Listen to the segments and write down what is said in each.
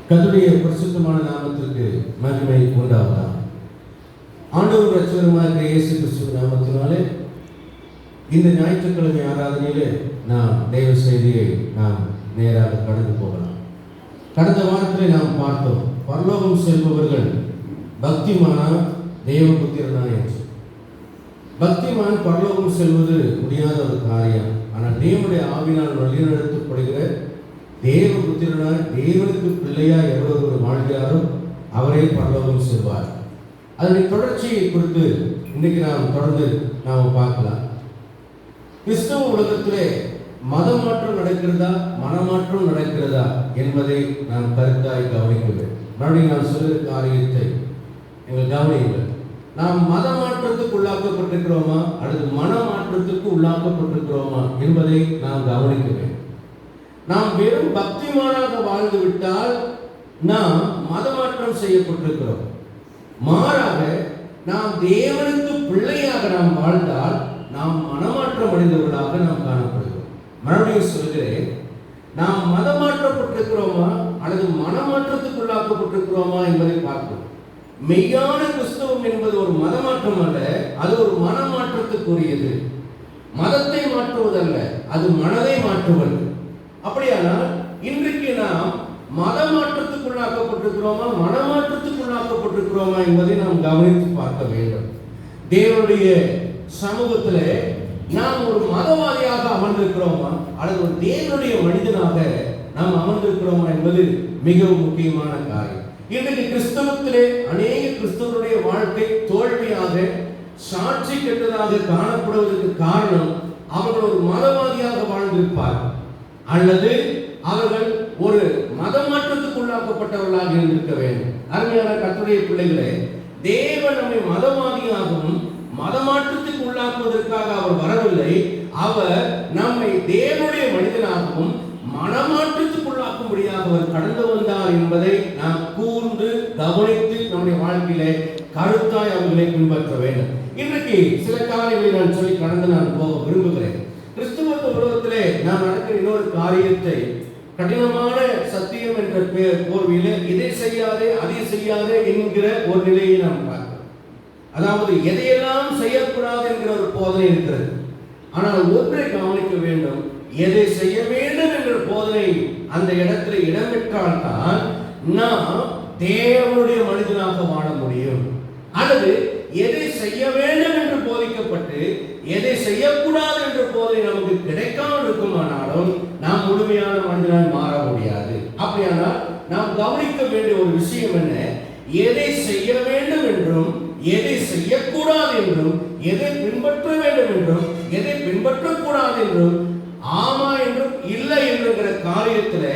கர்த்தருடைய பரிசுத்தமான நாமத்திற்கு மகிமை உண்டாவதாக. ஆண்டவர் இரட்சகருமாகிய இயேசு கிறிஸ்துவின் நாமத்தினாலே இந்த ஞாயிற்றுக்கிழமை ஆராதனையிலே நாம் தேவ செய்தியை நாம் நேராக கடந்து போகலாம். கடந்த வாரத்திலே நாம் பார்த்தோம், பரலோகம் செல்பவர்கள் பக்திமானா தேவபுத்திரனா என்று. பக்திமான் பரலோகம் செல்வது முடியாத ஒரு காரியம். ஆனால் தேவனுடைய ஆவினால் வழிநடத்தப்படுகிற தேவபுத்திரனாய் தேவனுக்கு பிள்ளையாய் எவ்வளவு வாழ்கிறாரோ அவரே பரலோகம் செல்வார். அதனுடைய தொடர்ச்சியை குறித்து இன்றைக்கு நாம் தொடர்ந்து நாம் பார்க்கலாம். கிறிஸ்தவ உலகத்திலே மதம் மாற்றம் நடக்கிறதா, மனமாற்றம் நடக்கிறதா என்பதை நாம் கருத்தாய் கவனிக்க வேண்டும். மறுபடியும் நான் சொல்லுகிற காரியத்தை நீங்கள் கவனியுங்கள். நாம் மத மாற்றத்துக்கு உள்ளாக்கப்பட்டிருக்கிறோமா அல்லது மன மாற்றத்துக்கு உள்ளாக்கப்பட்டிருக்கிறோமா என்பதை நாம் கவனிக்க வேண்டும். நாம் வெறும் பக்திமானாக வாழ்ந்து விட்டால் நாம் மதமாற்றம் செய்யப்பட்டிருக்கிறோம். மாறாக நாம் தேவனுக்கு பிள்ளையாக நாம் வாழ்ந்தால் நாம் மனமாற்றம் அடைந்தவர்களாக நாம் காணப்படுகிறோம். மறுபடியும் சொல்கிறேன், நாம் மதமாற்றப்பட்டிருக்கிறோமா அல்லது மனமாற்றத்துக்குள்ளாக்கப்பட்டிருக்கிறோமா என்பதை பார்க்கிறோம். மெய்யான கிறிஸ்தவம் என்பது ஒரு மதமாற்றம் அல்ல, அது ஒரு மனமாற்றத்துக்குரியது. மதத்தை மாற்றுவதல்ல, அது மனதை மாற்றுவது. அப்படியானால் இன்றைக்கு நாம் மதமாற்றத்துக்குள்ளாக்கப்பட்டிருக்கிறோமா மனமாற்றத்துக்குள்ளாக்கப்பட்டிருக்கிறோமா என்பதை நாம் கவனித்து பார்க்க வேண்டும். தேவனுடைய சமூகத்திலே நாம் ஒரு மதவாதியாக அமர்ந்திருக்கிறோமா அல்லது ஒரு தேவனுடைய மனிதனாக நாம் அமர்ந்திருக்கிறோமா என்பது மிகவும் முக்கியமான காரியம். இன்றைக்கு கிறிஸ்தவத்திலே அநேக கிறிஸ்தவருடைய வாழ்க்கை தோல்வியாக, சாட்சி கெட்டதாக காணப்படுவதற்கு காரணம் அவர்கள் ஒரு மதவாதியாக வாழ்ந்திருப்பார்கள் அல்லது அவர்கள் ஒரு மதமாற்றத்துக்குள்ளாக்கப்பட்டவர்களாக இருந்திருக்க வேண்டும். அருமையான கர்த்தருடைய பிள்ளைகளே, தேவன் நம்மை மதவாதியாகவும் மதமாற்றத்துக்கு உள்ளாக்குவதற்காக அவர் வரவில்லை. அவர் நம்மை தேவனுடைய மனிதனாகவும் மனமாற்றத்துக்குள்ளாக்கும்படியாக அவர் கடந்து வந்தார் என்பதை நாம் கூர்ந்து கவனித்து நம்முடைய வாழ்க்கையிலே கருத்தாய் அவர்களை பின்பற்ற வேண்டும். இன்றைக்கு சில காரியங்களை நான் சொல்லி கடந்து நான் போக விரும்புகிறேன். கிறிஸ்துவ உலகத்திலே நாம் நடக்கிற இன்னொரு காரியத்தை கடினமான சத்தியம் என்ற போர்வையிலே இதை செய்யாதே அதை செய்யாதே என்கிற ஒரு நிலையை நாம் பார்க்கிறோம். அதாவது எதையெல்லாம் செய்யக்கூடாது என்கிற ஒரு போதனை இருக்கிறது. ஆனால் ஒன்றை கவனிக்க வேண்டும், எதை செய்ய வேண்டும் என்ற போதனை அந்த இடத்துல இடம்பெற்றால்தான் நாம் தேவனுடைய மனிதனாக வாழ முடியும். அல்லது எதை செய்ய வேண்டும் என்று போதிக்கப்பட்டு எதை செய்யக்கூடாது என்ற போதை நமக்கு கிடைக்காமல் இருக்குமானாலும் நாம் முழுமையான மனிதனாய் மாற முடியாது. அப்படியானால் நாம் கவனிக்க வேண்டிய ஒரு விஷயம் என்ன, எதை செய்ய வேண்டும் என்றும் எதை செய்யக்கூடாது என்றும் எதை பின்பற்ற வேண்டும் என்றும் எதை பின்பற்றக்கூடாது என்றும் ஆமா என்றும் இல்லை என்கிற காரியத்தில்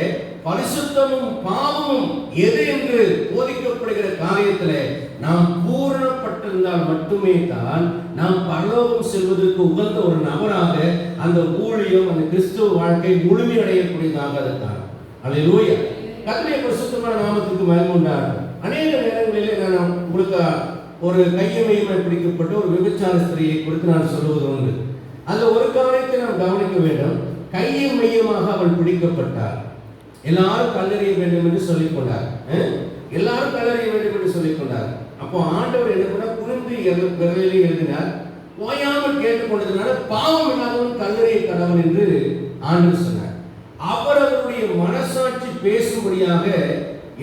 பரிசுத்தமும் பாவமும் எது என்று போதிக்கப்படுகிற காரியத்தில் நாம் பூரணப்பட்டிருந்தால் மட்டுமே தான் நாம் பரலோகம் செல்வதற்கு உகந்த ஒரு நபராக அந்த ஊழியம், அந்த கிறிஸ்துவ வாழ்க்கை முழுமையடையக்கூடியதாக இருக்கார். அல்லேலூயா. கர்த்தருடைய பரிசுத்தமான நாமத்துக்கு மகிமை உண்டாகட்டும். அநேக நேரங்களிலே நான் உங்களுக்கு ஒரு கையமையுமாய் பிடிக்கப்பட்ட ஒரு விபச்சார ஸ்திரியை குறித்து நான் சொல்வது உண்டு. அந்த ஒரு காரியத்தை நாம் கவனிக்க வேண்டும். கையை மையமாக அவள் பிடிக்கப்பட்டார். எல்லாரும் கல்லறிய வேண்டும் என்று சொல்லிக் கொண்டார். எல்லாரும் கல்லறிய வேண்டும் என்று சொல்லிக் கொண்டார். அப்போ ஆண்டவர் என்ன பண்ண, குனிந்து விரலிலே எழுதினார். ஓயாமல் கேட்டுக்கொண்டதுனால பாவம் இல்லாதவன் கல்லறிய கடவன் என்று ஆண்டவர் சொன்னார். அவருடைய மனசாட்சி பேசும்படியாக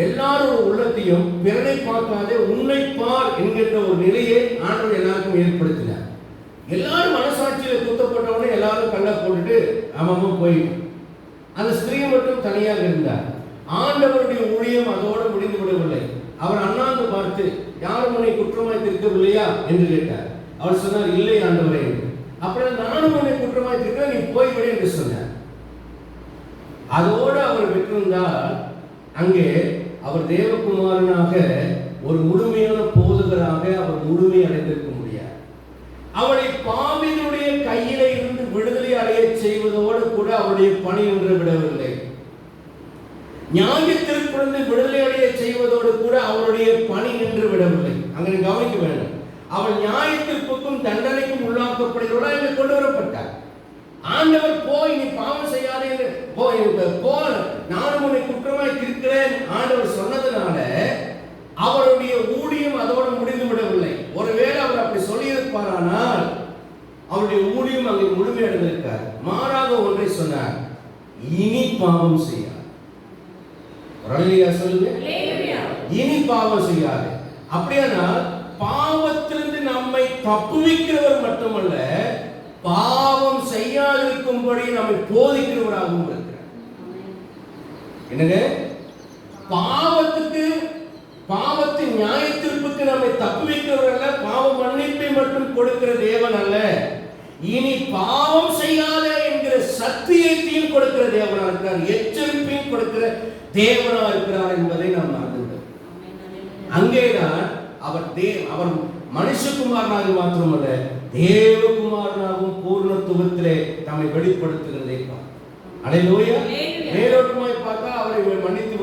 எல்லாரும் உள்ளத்தையும் பிறனை பார்க்காதே உன்னை பார் என்கின்ற ஒரு நிலையை ஆண்டவர் எல்லாருக்கும் ஏற்படுத்தினார். எல்லாரும் மனசாட்சியில குத்தப்பட்டவனே எல்லாரும் கல்ல போட்டுட்டு அவன் போயிட்டான். அந்த ஸ்திரீ மட்டும் தனியாக இருந்தார். ஆண்டவருடைய ஊழியம் அதோடு முடிந்து விடவில்லை. அவர் அண்ணாந்து பார்த்து, யாரும் உன்னை குற்றமாய் தீர்க்கவில்லையா என்று கேட்டார். அவர் சொன்னார், இல்லை ஆண்டவரே. அப்புறம் நானும் உன்னை குற்றமாய் தீர்க்க, நீ போய்விடு என்று சொன்னார். அதோடு அவர் விட்டிருந்தால் அங்கே அவர் தேவகுமாரனாக ஒரு முழுமையான போதகராக அவர் முழுமை அடைந்திருக்க முடியாது. அவளை பாவிகளுடைய கையில இருந்து விடுதலை அடைய செய்வதோடு கூட அவருடைய பணி நின்று விடவில்லை. நியாயத்திற்குள்ளிருந்து விடுதலை அடைய செய்வதோடு கூட அவருடைய பணி நின்று விடவில்லை. அங்கே கவனிக்க வேண்டும், அவள் நியாயத்திற்கும் தண்டனைக்கும் உள்ளாக்கப்படுகிறவளா என்று கொண்டு வரப்பட்டார். ஆண்டவர் போய் நீ பாவம் செய்யாதே போ, நானும் உன்னை குற்றமாய் தீர்க்கிறேன் ஆண்டவர் அவர் முழுமையடைந்திருக்கார். மாறாக ஒன்றை சொன்னார், இனி பாவம் செய்யாது. சொல்லுங்க, இனி பாவம் செய்யாது. அப்படியானால் பாவத்திலிருந்து நம்மை தப்புவிக்கிறவர் மட்டுமல்ல, பாவம் செய்யாதிருக்கும்படி நம்மை போதிக்கிறவராகவும் இருக்கிறார். என்னங்க, பாவத்தின் நியாயத்தீர்ப்புக்கு நம்மை தப்புவிக்கிறவர் அல்ல, பாவ மன்னிப்பை மட்டும் கொடுக்கிற தேவன் அல்ல, இனி பாவம் செய்யாத என்கிற சத்தியத்தையும் கொடுக்கிற தேவனாக இருக்கிறார், எச்சரிப்பையும் கொடுக்கிற தேவனாக இருக்கிறார் என்பதை நாம் மறந்துவிட்டோம். அங்கேதான் அவர் மனுஷகுமாரனாக மாத்திரமல்ல, தேவகுமாரனாகவும் பூர்ணத்துவத்திலே நம்மை வெளிப்படுத்துகிறதை அல்லேலூயா. மேலோட்டமாய் பார்த்தா அவரை மன்னித்து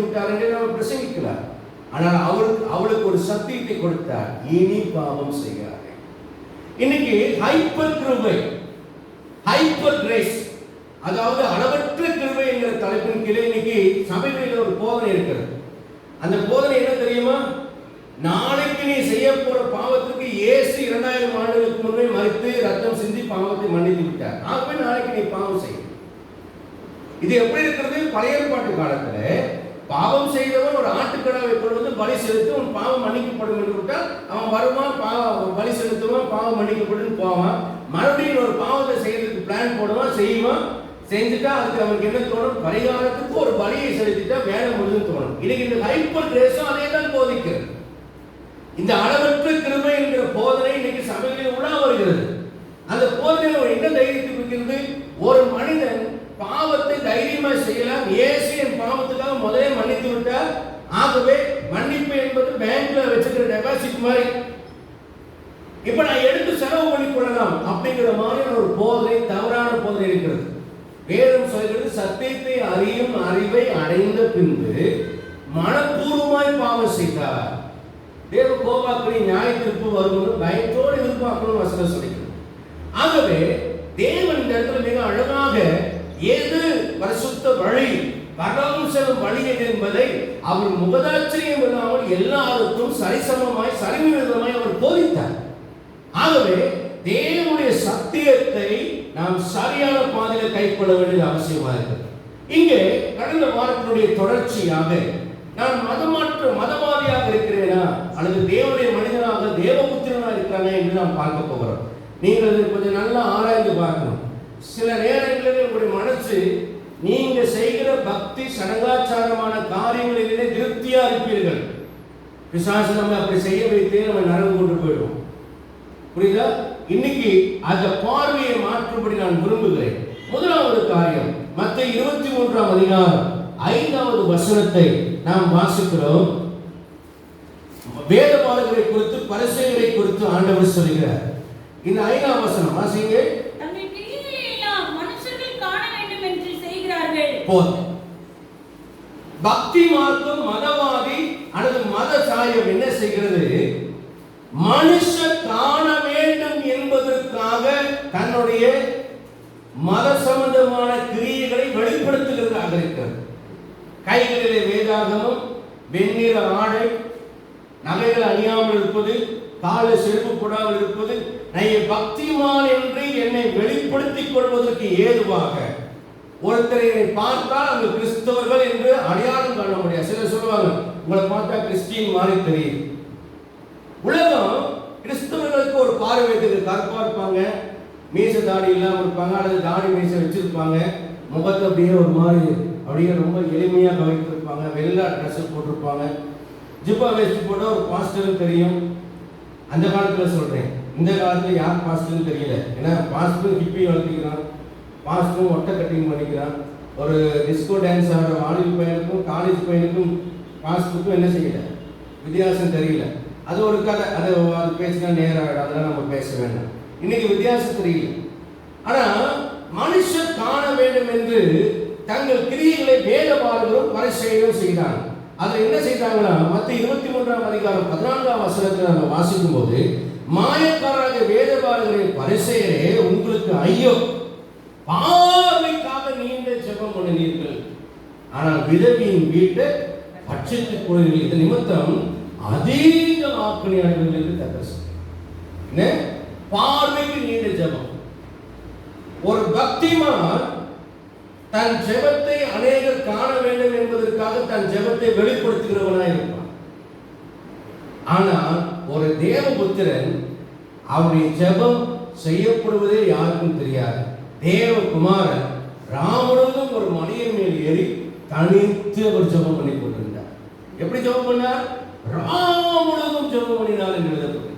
விட்டார் என்று நாம் பிரசங்கிக்கிறார். ஆனால் அவளுக்கு ஒரு சத்தியத்தை கொடுத்தார், இனி பாவம் செய்யாது. இன்னைக்கு ஹைப்பர் கிருபை, ஹைப்பர் கிரேஸ், அதாவது அளவற்ற கிருபை என்கிற தலைப்பின் கீழே இன்னைக்கு சபைகளில் ஒரு போதனை இருக்கிறது. அந்த போதனை என்ன தெரியுமா? நாளைக்கு நீ செய்ய போற பாவத்துக்கு இயேசு 2000 ஆண்டுகளுக்கு முன்னே மரித்து ரத்தம் சிந்தி பாவத்தை மன்னித்து விட்டார். ஆகவே நாளைக்கு நீ பாவம் செய்ய. இது எப்படி இருக்கிறது? பழைய ஏற்பாட்டு காலத்துல பாவம் செய்தவன் ஒரு ஆட்டுக்கடாவை கொண்டு பலி செலுத்தி உன் பாவம் மன்னிக்கப்படும் என்று விட்டால் அவன் வருவான், பலி செலுத்துவான், பாவம் மன்னிக்கப்படும் போவான். மறுபடியும் ஒரு பாவத்தை செய்யறதுக்கு பிளான் போடுவான், செய்வான். செஞ்சுட்டா அதுக்கு அவனுக்கு என்ன தோணும்? பரிகாரத்துக்கு ஒரு பலியை செலுத்திட்டா வேலை முடிஞ்சுன்னு தோணும். இன்னைக்கு இந்த ஹைப்பர் கிரேஸும் அதே தான் போதிக்கிறது. இந்த அளவற்ற கிருபை என்கிற போதனை இன்னைக்கு சபைகளில் உலா வருகிறது. அந்த போதனை என்ன தைரியத்தை கொடுக்கிறது? ஒரு மனிதன் பாவத்தை தைரியமா செய்யலாம். இயேசு என் பாவத்துக்காக முதலே மன்னித்து விட்டார், ஆகவே மன்னிப்பு என்பது பேங்க்ல வச்சுக்கிற டெபாசிட் மாதிரி, இப்ப நான் எடுத்து செலவு பண்ணி கொள்ளலாம் அப்படிங்கிற மாதிரி ஒரு போதனை, தவறான போதனை இருக்கிறது. வேதம் சொல்கிறது, சத்தியத்தை அறியும் அறிவை அடைந்த பின்பு மனப்பூர்வமாய் பாவம் செய்தார் தேவ கோபாக்களை நியாய தீர்ப்பு வரும் பயத்தோடு எதிர்பார்க்கணும் வசனம் சொல்லிக்கிறது. ஆகவே தேவன் இந்த இடத்துல மிக அழகாக ஏது பரிசுத்த வழி, பரலோகம் செல்லும் வழி என்பதை அவர் முகதாச்சரியம் இல்லாமல் எல்லாருக்கும் சரிசமமாய் சரிவிகிதமாய் அவர் போதித்தார். ஆகவே தேவனுடைய சத்தியத்தை நாம் சரியான பாதையில் கைக்கொள்ள வேண்டியது அவசியமாக இருக்கிறது. இங்கே கடந்த வாரத்தினுடைய தொடர்ச்சியாக நான் மதவாதியாக இருக்கிறேனா அல்லது தேவனுடைய மனிதனாக தேவபுத்திரனாக இருக்கிறானா என்று நாம் பார்க்க போகிறோம். நீங்கள் கொஞ்சம் நல்லா ஆராய்ந்து பார்க்கணும். சில நேரங்களில் உங்களுடைய மனசு நீங்க செய்கிற பக்தி சடங்காச்சாரமான காரியங்களிலே திருப்தியா இருப்பீர்கள். பிசாசு நம்ம அப்படி செய்ய வைத்தே நம்ம நரம்பு கொண்டு போயிடும். புரியுதா? இன்னைக்கு அந்த பார்வையை மாற்றும்படி நான் விரும்புகிறேன். முதலாவது காரியம், மத்தேயு 23ஆம் அதிகாரம் 5வது வசனத்தை நாம் வாசிக்கிறோம். வேதபாரகரை குறித்து பரிசேயரை குறித்து ஆண்டவர் சொல்கிறார். இந்த 5ஆம் வசனம் வாசிங்க. தங்கள் கிரியைகளை எல்லாம் மனுஷர்கள் காண வேண்டும் என்று செய்கிறார்கள். பக்தி மார்க்கம் மதவாதி அல்லது மத சாயம் என்ன செய்கிறது? மனுஷர் காண வேண்டும் என்பதற்காக தன்னுடைய மத சம்பந்தமான கிரியைகளை வெளிப்படுத்துகிறதாக இருக்கிறது. கைகளிலே வேதாகமம், வெண்ணிற ஆடை, நகைகள் அணியாமல் இருப்பது, காலில் செருப்பு போடாமல் இருப்பது, பக்திமான் என்று என்னை வெளிப்படுத்திக் கொள்வதற்கு ஏதுவாக ஒருத்தரை பார்த்தால் அவங்க கிறிஸ்தவர்கள் என்று அடையாளம் காண முடியாது. சிலர் சொல்லுவாங்க, உங்களை பார்த்தா கிறிஸ்டின் மாதிரி தெரியுது. உலகம் கிறிஸ்தவர்களுக்கு ஒரு பார்வை வைத்தது. கருப்பா இருப்பாங்க, மீச தாடி இல்லாமல் இருப்பாங்க, அல்லது தாடி மீச வச்சிருப்பாங்க, முகத்தை அப்படியே ஒரு மாதிரி அப்படியே ரொம்ப எளிமையாக வைத்திருப்பாங்க, வெள்ளை ட்ரெஸ் போட்டிருப்பாங்க, ஜிப்பா வேஸ்ட் போட்டால் ஒரு பாஸ்டர்னு தெரியும். அந்த காலத்தில் சொல்கிறேன். இந்த காலத்தில் யார் பாஸ்டர்னு தெரியல. ஏன்னா பாஸ்டரும் ஹிப்பி வளர்த்திக்கிறான், பாஸ்டரும் ஒட்டை கட்டிங் பண்ணிக்கிறான். ஒரு டிஸ்கோ டான்ஸ் ஆடுற வாலிப பையனுக்கும் காலேஜ் பையனுக்கும் பாஸ்டருக்கும் என்ன செய்யல, வித்தியாசம் தெரியல. அது ஒரு கதை, அது பேசினா நேரம், அதெல்லாம் நம்ம பேச வேண்டாம். இன்னைக்கு வித்தியாசம் தெரியல. ஆனால் மனுஷர் காண வேண்டும் என்று தங்கள் கிரியைகளை வேதபாரகரும் பரிசேயரும் செய்தாங்க. அதில் என்ன செய்தாங்கன்னா, மத்தேயு 23ஆம் அதிகாரம் 14ஆம் வசனத்தில் நம்ம வாசிக்கும் போது, மாயக்காரராக வேதபாரகரின் பரிசேயரே உங்களுக்கு ஐயோ, பார்வைக்காக நீண்ட ஜெபம் பண்ணினீர்கள், ஆனால் விதவியின் வீட்டை பட்சத்துக் கொள்கிறீர்கள். இது நிமித்தம் அதிக ஆக்கினை அடைவீர்கள் என்று தக்க சொல்ல. பார்வைக்கு நீண்ட ஜெபம். ஒரு பக்திமான் தன் ஜெபத்தை அநேகர் காண வேண்டும் என்பதற்காக தன் ஜெபத்தை வெளிப்படுத்துகிறவனாய் இருப்பான். ஆனால் ஒரு தேவபுத்திரன் அவருடைய ஜெபம் செய்யப்படுவதே யாருக்கும் தெரியாது. தேவகுமாரன் ராமனும் ஒரு மலையின் மேல் ஏறி தனித்து அவர் ஜெபம் பண்ணி கொண்டிருந்தார். எப்படி ஜெபம் பண்ணார்? ராமனும் ஜெபம் பண்ணினார் என்று எழுதப்பட்டது.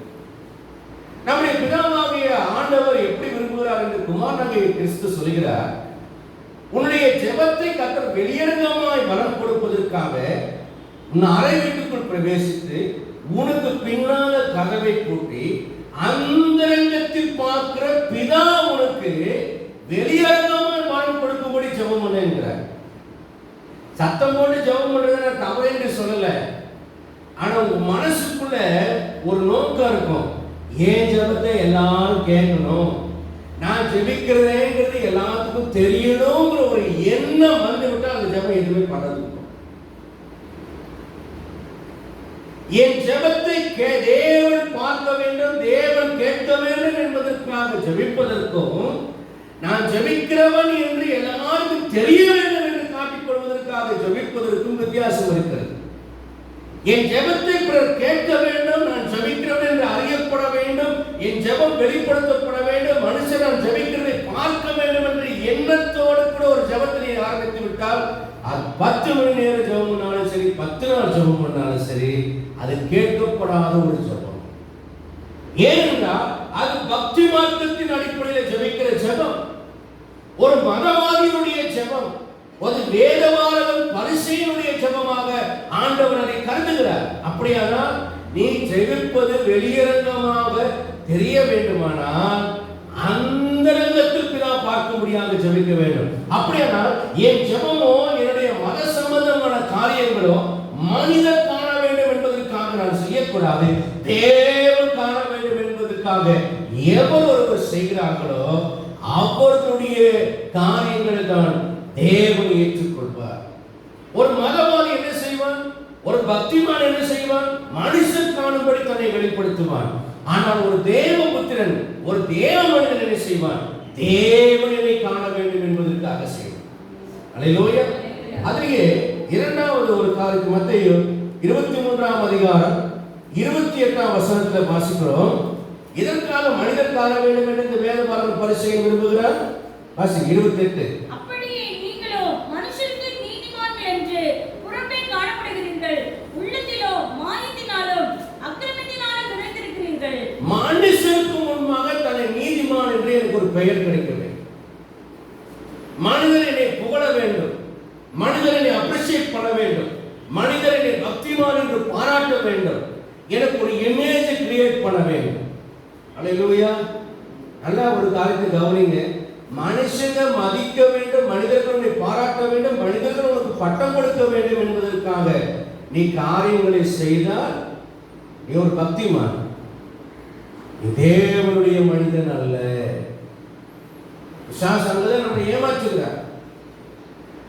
நம்முடைய பிதாவாகிய ஆண்டவர் எப்படி விரும்புகிறார் என்று குமாரனாகிய கிறிஸ்து சொல்கிறார். உன்னுடைய ஜெபத்தை கர்த்தர் வெளியரங்கமாய் பலம் கொடுப்பதற்காக உன் அறை வீட்டுக்குள் பிரவேசித்து உனக்கு பின்னால கதவை பூட்டி அந்தரங்கத்தில் பார்க்கிற பிதா உனக்கு வெளியரங்கமாய் பலம் கொடுக்கும்படி ஜெபம் பண்ண என்கிறார். சத்தம் போட்டு ஜெபம் பண்றது தவறு என்று சொல்லல. ஆனா உங்க மனசுக்குள்ள ஒரு நோக்கம் இருக்கும். ஏன் ஜெபத்தை எல்லாரும் கேட்கணும், நான் ஜெபிக்கிறதேங்கிறது எல்லாத்துக்கும் தெரியணுங்கிற ஒரு எண்ணம் வந்து விட்டா அந்த ஜெபம் எதுவுமே பண்ணது. என் ஜெபத்தை தேவன் பார்க்க வேண்டும், தேவன் கேட்க வேண்டும் என்பதற்காக ஜெபிப்பதற்கும் நான் ஜெபிக்கிறவன் என்று எல்லாருக்கும் தெரிய வேண்டும் என்று காட்டிக் கொள்வதற்காக ஜெபிப்பதற்கும் வித்தியாசம் இருக்கிறது. என் ஜெபத்தை பிறர் கேட்க வேண்டும், நான் ஜெபிக்கிறவன் என்று அறியப்பட வேண்டும், என் ஜெபம் வெளிப்படுத்தப்பட வேண்டும், மனுஷன் நான் ஜெபிக்கிறதை பார்க்க வேண்டும் என்ற எண்ணத்தோடு கூட ஒரு ஜெபத்தை ஆரம்பித்து விட்டால் அது 10 மணி நேரம் ஜெபம் பண்ணாலும் சரி, 10 நாள் ஜெபம் பண்ணாலும் சரி, அது கேட்கப்படாத ஒரு ஜெபம். ஏனென்றால் அது பக்தி மார்க்கத்தின் அடிப்படையில் ஜெபிக்கிற ஜெபம், ஒரு மதவாதியுடைய ஜெபம், ஒரு வேதவாரகன் பரிசேயனுடைய ஜெபமாக ஆண்டவர் அதை கருதுகிறார். அப்படியானால் நீ ஜெபிப்பது வெளியரங்கமாக தெரிய வேண்டுமானால் அந்தரங்கத்தில் பிதா பார்க்க முடியாத ஜெபிக்க வேண்டும். அப்படியானால் என் ஜெபமோ என்னுடைய மத சம்பந்தமான காரியங்களோ மனிதர் காண வேண்டும் என்பதற்காக நான் செய்யக்கூடாது, தேவன் காண வேண்டும் என்பதற்காக எவர் ஒருவர் செய்கிறார்களோ அவர்களுடைய காரியங்களை தான் தேவன் ஏற்றுக்கொள்வார். ஒரு மதவாதி என்ன செய்வான்? ஒரு பக்திமான் என்ன செய்வான்? மனுஷன் காணும்படி தன்னை வெளிப்படுத்துவான். ஆனால் ஒரு தேவபுத்திரன், ஒரு தேவ மனிதன் என்ன செய்வான்? தேவனை காண வேண்டும் என்பதற்காக செய்வான். அல்லேலூயா. அதிலே இரண்டாவது ஒரு காரியத்தை மத்தேயு 23ஆம் அதிகாரம் 28ஆம் வசனத்தில் வாசிக்கிறோம். இதற்காக மனிதர் காண வேண்டும் என்று இந்த வேதபாரகன் பரிசேயன் விரும்புகிறார். வாசி 28. அப்படியே நீங்களோ மனுஷருக்கு நீதிமான்கள் என்று புறம்பே காணப்படுகிறீர்கள், உள்ளத்திலோ மாயத்தினாலும் அக்கிரமத்தினாலும் நிறைந்திருக்கிறீர்கள். மனுஷருக்கு முன்பாக தன்னை நீதிமான் என்று எனக்கு ஒரு பெயர் கிடைக்க வேண்டும், மனிதர் என்னை புகழ வேண்டும், மனிதர் என்னை அப்ரிஷியேட் பண்ண வேண்டும், மனிதர் என்னை பக்திமான் என்று பாராட்ட வேண்டும், எனக்கு ஒரு இமேஜ் கிரியேட் பண்ண வேண்டும். அல்லேலூயா. நல்லா ஒரு காரியத்தை கவனிங்க. மனுஷங்க மதிக்க வேண்டும், மனிதர்கள் உன்னை பாராட்ட வேண்டும், மனிதர்கள் உனக்கு பட்டம் கொடுக்க வேண்டும் என்பதற்காக நீ காரியங்களை செய்தால் நீ ஒரு பக்திமான், நீ தேவனுடைய மனிதன் அல்ல. விசுவாசங்களை நம்ம ஏமாற்றுகிறார்.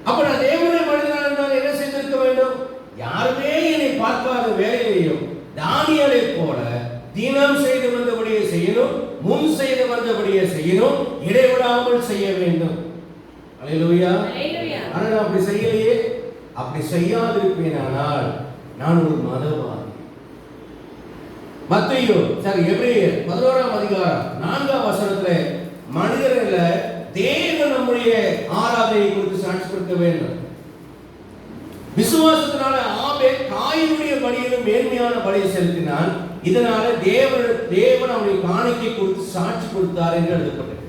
அப்ப நான் தேவனுடைய மனிதனாக இருந்தால் என்ன செய்திருக்க வேண்டும்? யாருமே என்னை பார்க்காத வேலையையும் தானியேலை போல தினம் செய்து வந்தபடியே செய்யணும், முன் செய்து வந்தபடியே செய்யணும், இடைவிடாமல் செய்ய வேண்டும். அல்லேலூயா. ஆனால் அப்படி செய்யலையே. அப்படி செய்யாதிருப்பேனானால் நான் ஒரு மதவாதி. மத்தேயு எபிரேயர் 11ஆம் அதிகாரம் 4ஆம் வசனத்திலே மனிதர்கள தேவன் நம்முடைய ஆராதனை குறித்து சாட்சி கொடுக்க வேண்டும். விசுவாசத்தினால ஆபேல் காயினுடைய பலியிலும் மேன்மையான பலியை செலுத்தினான், இதனால தேவன் அவனுடைய காணிக்கை கொடுத்து சாட்சி கொடுத்தார் என்று எழுதப்பட்டது.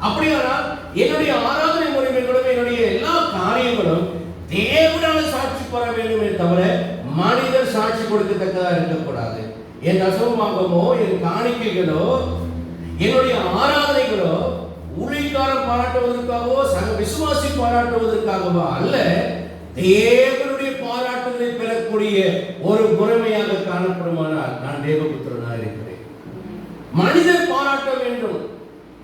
அப்படியானால் என்னுடைய ஆராதனை முறைமைகளும் என்னுடைய எல்லா காரியங்களும் தேவனால சாட்சி பெற வேண்டுமே தவிர மனிதர் சாட்சி கொடுக்கத்தக்கதாக இருக்கக்கூடாது. என் தசமபாகமோ என் காணிக்கைகளோ என்னுடைய ஆராதனைகளோ ஊழியக்காரன் பாராட்டுவதற்காகவோ சக விசுவாசி பாராட்டுவதற்காகவோ அல்ல, தேவனுடைய பாராட்டுதலை பெறக்கூடிய ஒரு முறைமையாக காணப்படுமானால் நான் தேவபுத்திரனாக இருக்கிறேன். மனிதர் பாராட்ட வேண்டும்,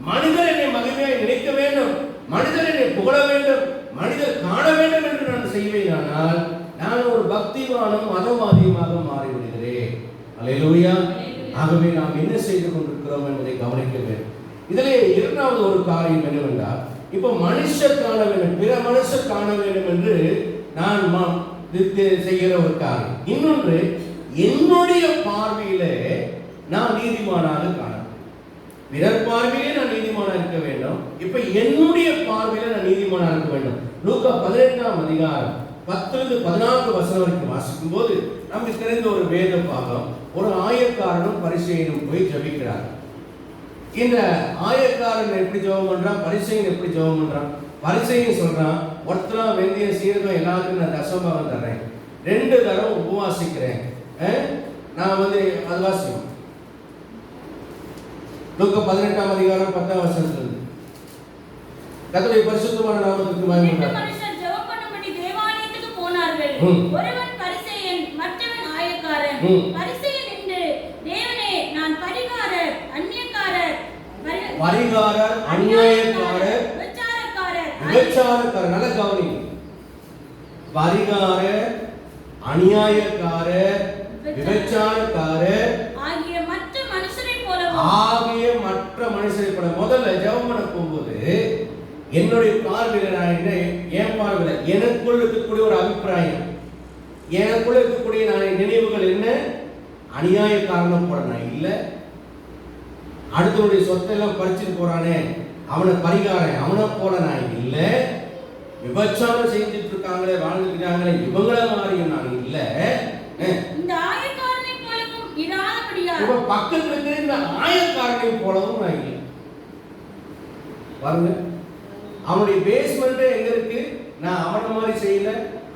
மனிதர் என்னை மகிமையாக நினைக்க வேண்டும், மனிதர் என்னை புகழ வேண்டும், மனிதர் காண வேண்டும் என்று நான் செய்வேனானால் நான் ஒரு பக்திவானும் மதவாதியுமாக மாறிவிடுகிறேன். அல்லேலூயா. ஆகவே நாம் என்ன செய்து கொண்டிருக்கிறோம் என்பதை கவனிக்க வேண்டும். இதிலே இரண்டாவது ஒரு காரியம் என்னவென்றால், இப்போ மனுஷர் காண வேண்டும், பிற மனுஷர் காண வேண்டும் என்று நான் செய்கிற ஒரு காரியம். இன்னொன்று, என்னுடைய பார்வையிலே நான் நீதிமானாக காண, பிறர் பார்வையிலே நான் நீதிமானாக இருக்க வேண்டும். இப்ப என்னுடைய பார்வையில நான் நீதிமானாக இருக்க வேண்டும். லூக்கா 18ஆம் அதிகாரம் 10-14 வசனம் வரைக்கும் வாசிக்கும் போது நமக்கு தெரிந்த ஒரு வேத பாகம். ஒரு ஆயக்காரனும் பரிசேயனும் போய் ஜெபிக்கிறார். இந்த ஆயக்காரன் எப்படி ஜெபம் பண்றான், பரிசேயன் எப்படி ஜெபம் பண்றான்? பரிசேயன் சொல்றான், ஒருத்தரா வெந்தயம் சீரகம் எல்லாருக்கும் நான் தசமபாகம் தர்றேன், 2 தரம் உபவாசிக்கிறேன், நான் அது வாசிக்கும். லூக்கா 18ஆம் அதிகாரம் 10ஆம் வசனத்திலிருந்து. கர்த்தருடைய பரிசுத்தமான நாமத்துக்கு மகிமை உண்டாகட்டும். மனுஷர் ஜெபம் பண்ணும்படி தேவாலயத்துக்கு போனார்கள். ஒருவன் பரிசேயன், மற்றவன் ஆயக்காரன். பரிசேயன் என்று, தேவனே, நான் பரிகாரர், அந்நியக்காரர், அநியாயக்காரர், விபச்சாரக்காரர், நல்ல கவனி, பரிகாரர், அநியாயக்காரர், விபச்சாரக்காரர் ஆகிய மற்ற மனுஷரை போல. முதல்ல ஜெபம் பண்ண போகும்போது என்னுடைய பார்வையில நான் என்ன, என் பார்வையில எனக்குள்ள இருக்கக்கூடிய ஒரு அபிப்பிராயம், எனக்குள்ள இருக்கக்கூடிய நான் நினைவுகள் என்ன, அநியாயக்காரனும் போல நான் இல்லை, அடுத்தவனுடைய சொத்தை எல்லாம் பறிச்சுட்டு போறானே அவனை பரிகாரன் அவனை போல நான் இல்லை, விபச்சாரம் செஞ்சுட்டு இருக்காங்களே வாழ்ந்துக்கிறாங்களே இவங்கள மாதிரியும் நான் இல்லை. இந்த ஆயக்காரனை போலவும் இராதபடியா, இப்ப பக்கத்துல இருக்கிற இந்த ஆயக்காரனை போலவும் நான் இல்லை. பாருங்க, அவனுடைய பேஸ்மெண்ட் எங்க இருக்கு? நான் அவனை மாதிரி செய்யல,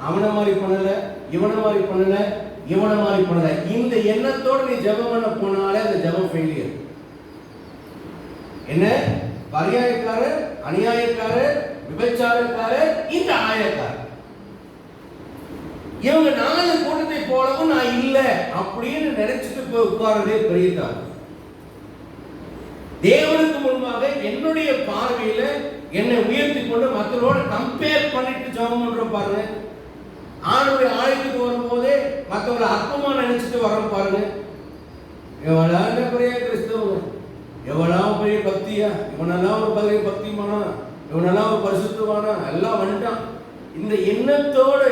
அவனை மாதிரி பண்ணல, இவனை மாதிரி பண்ணல, இவனை மாதிரி பண்ணல. இந்த எண்ணத்தோடு நீ ஜெபம் பண்ண போனாலே அந்த ஜெபம் ஃபெயிலியர். என்ன? பரியாயக்காரர், அநியாயக்காரர், விபச்சாரக்காரர், இந்த ஆயக்காரர், இவங்க 4 கூட்டத்தை போலவும் நான் இல்லை அப்படின்னு நினைச்சிட்டு போய் உட்கார்றதே பெரிய தவறு. தேவனுக்கு முன்பாக என்னுடைய பார்வையில என்னை உயர்த்தி கொண்டு மற்றவரோட கம்பேர் பண்ணிட்டு ஜெபம் பண்றோம் பாருங்க. ஆணுடைய ஆழத்துக்கு வரும்போதே மற்றவங்களை அற்பமா நினைச்சிட்டு வரோம் பாருங்க. எவ்வளவு பெரிய கிறிஸ்தவங்க, எவ்வளவு பெரிய பக்தியா, இவனெல்லாம் ஒரு பெரிய பக்திமானா, இவனெல்லாம் ஒரு பரிசுத்தமானா, எல்லாம் வந்துட்டான். இந்த எண்ணத்தோடு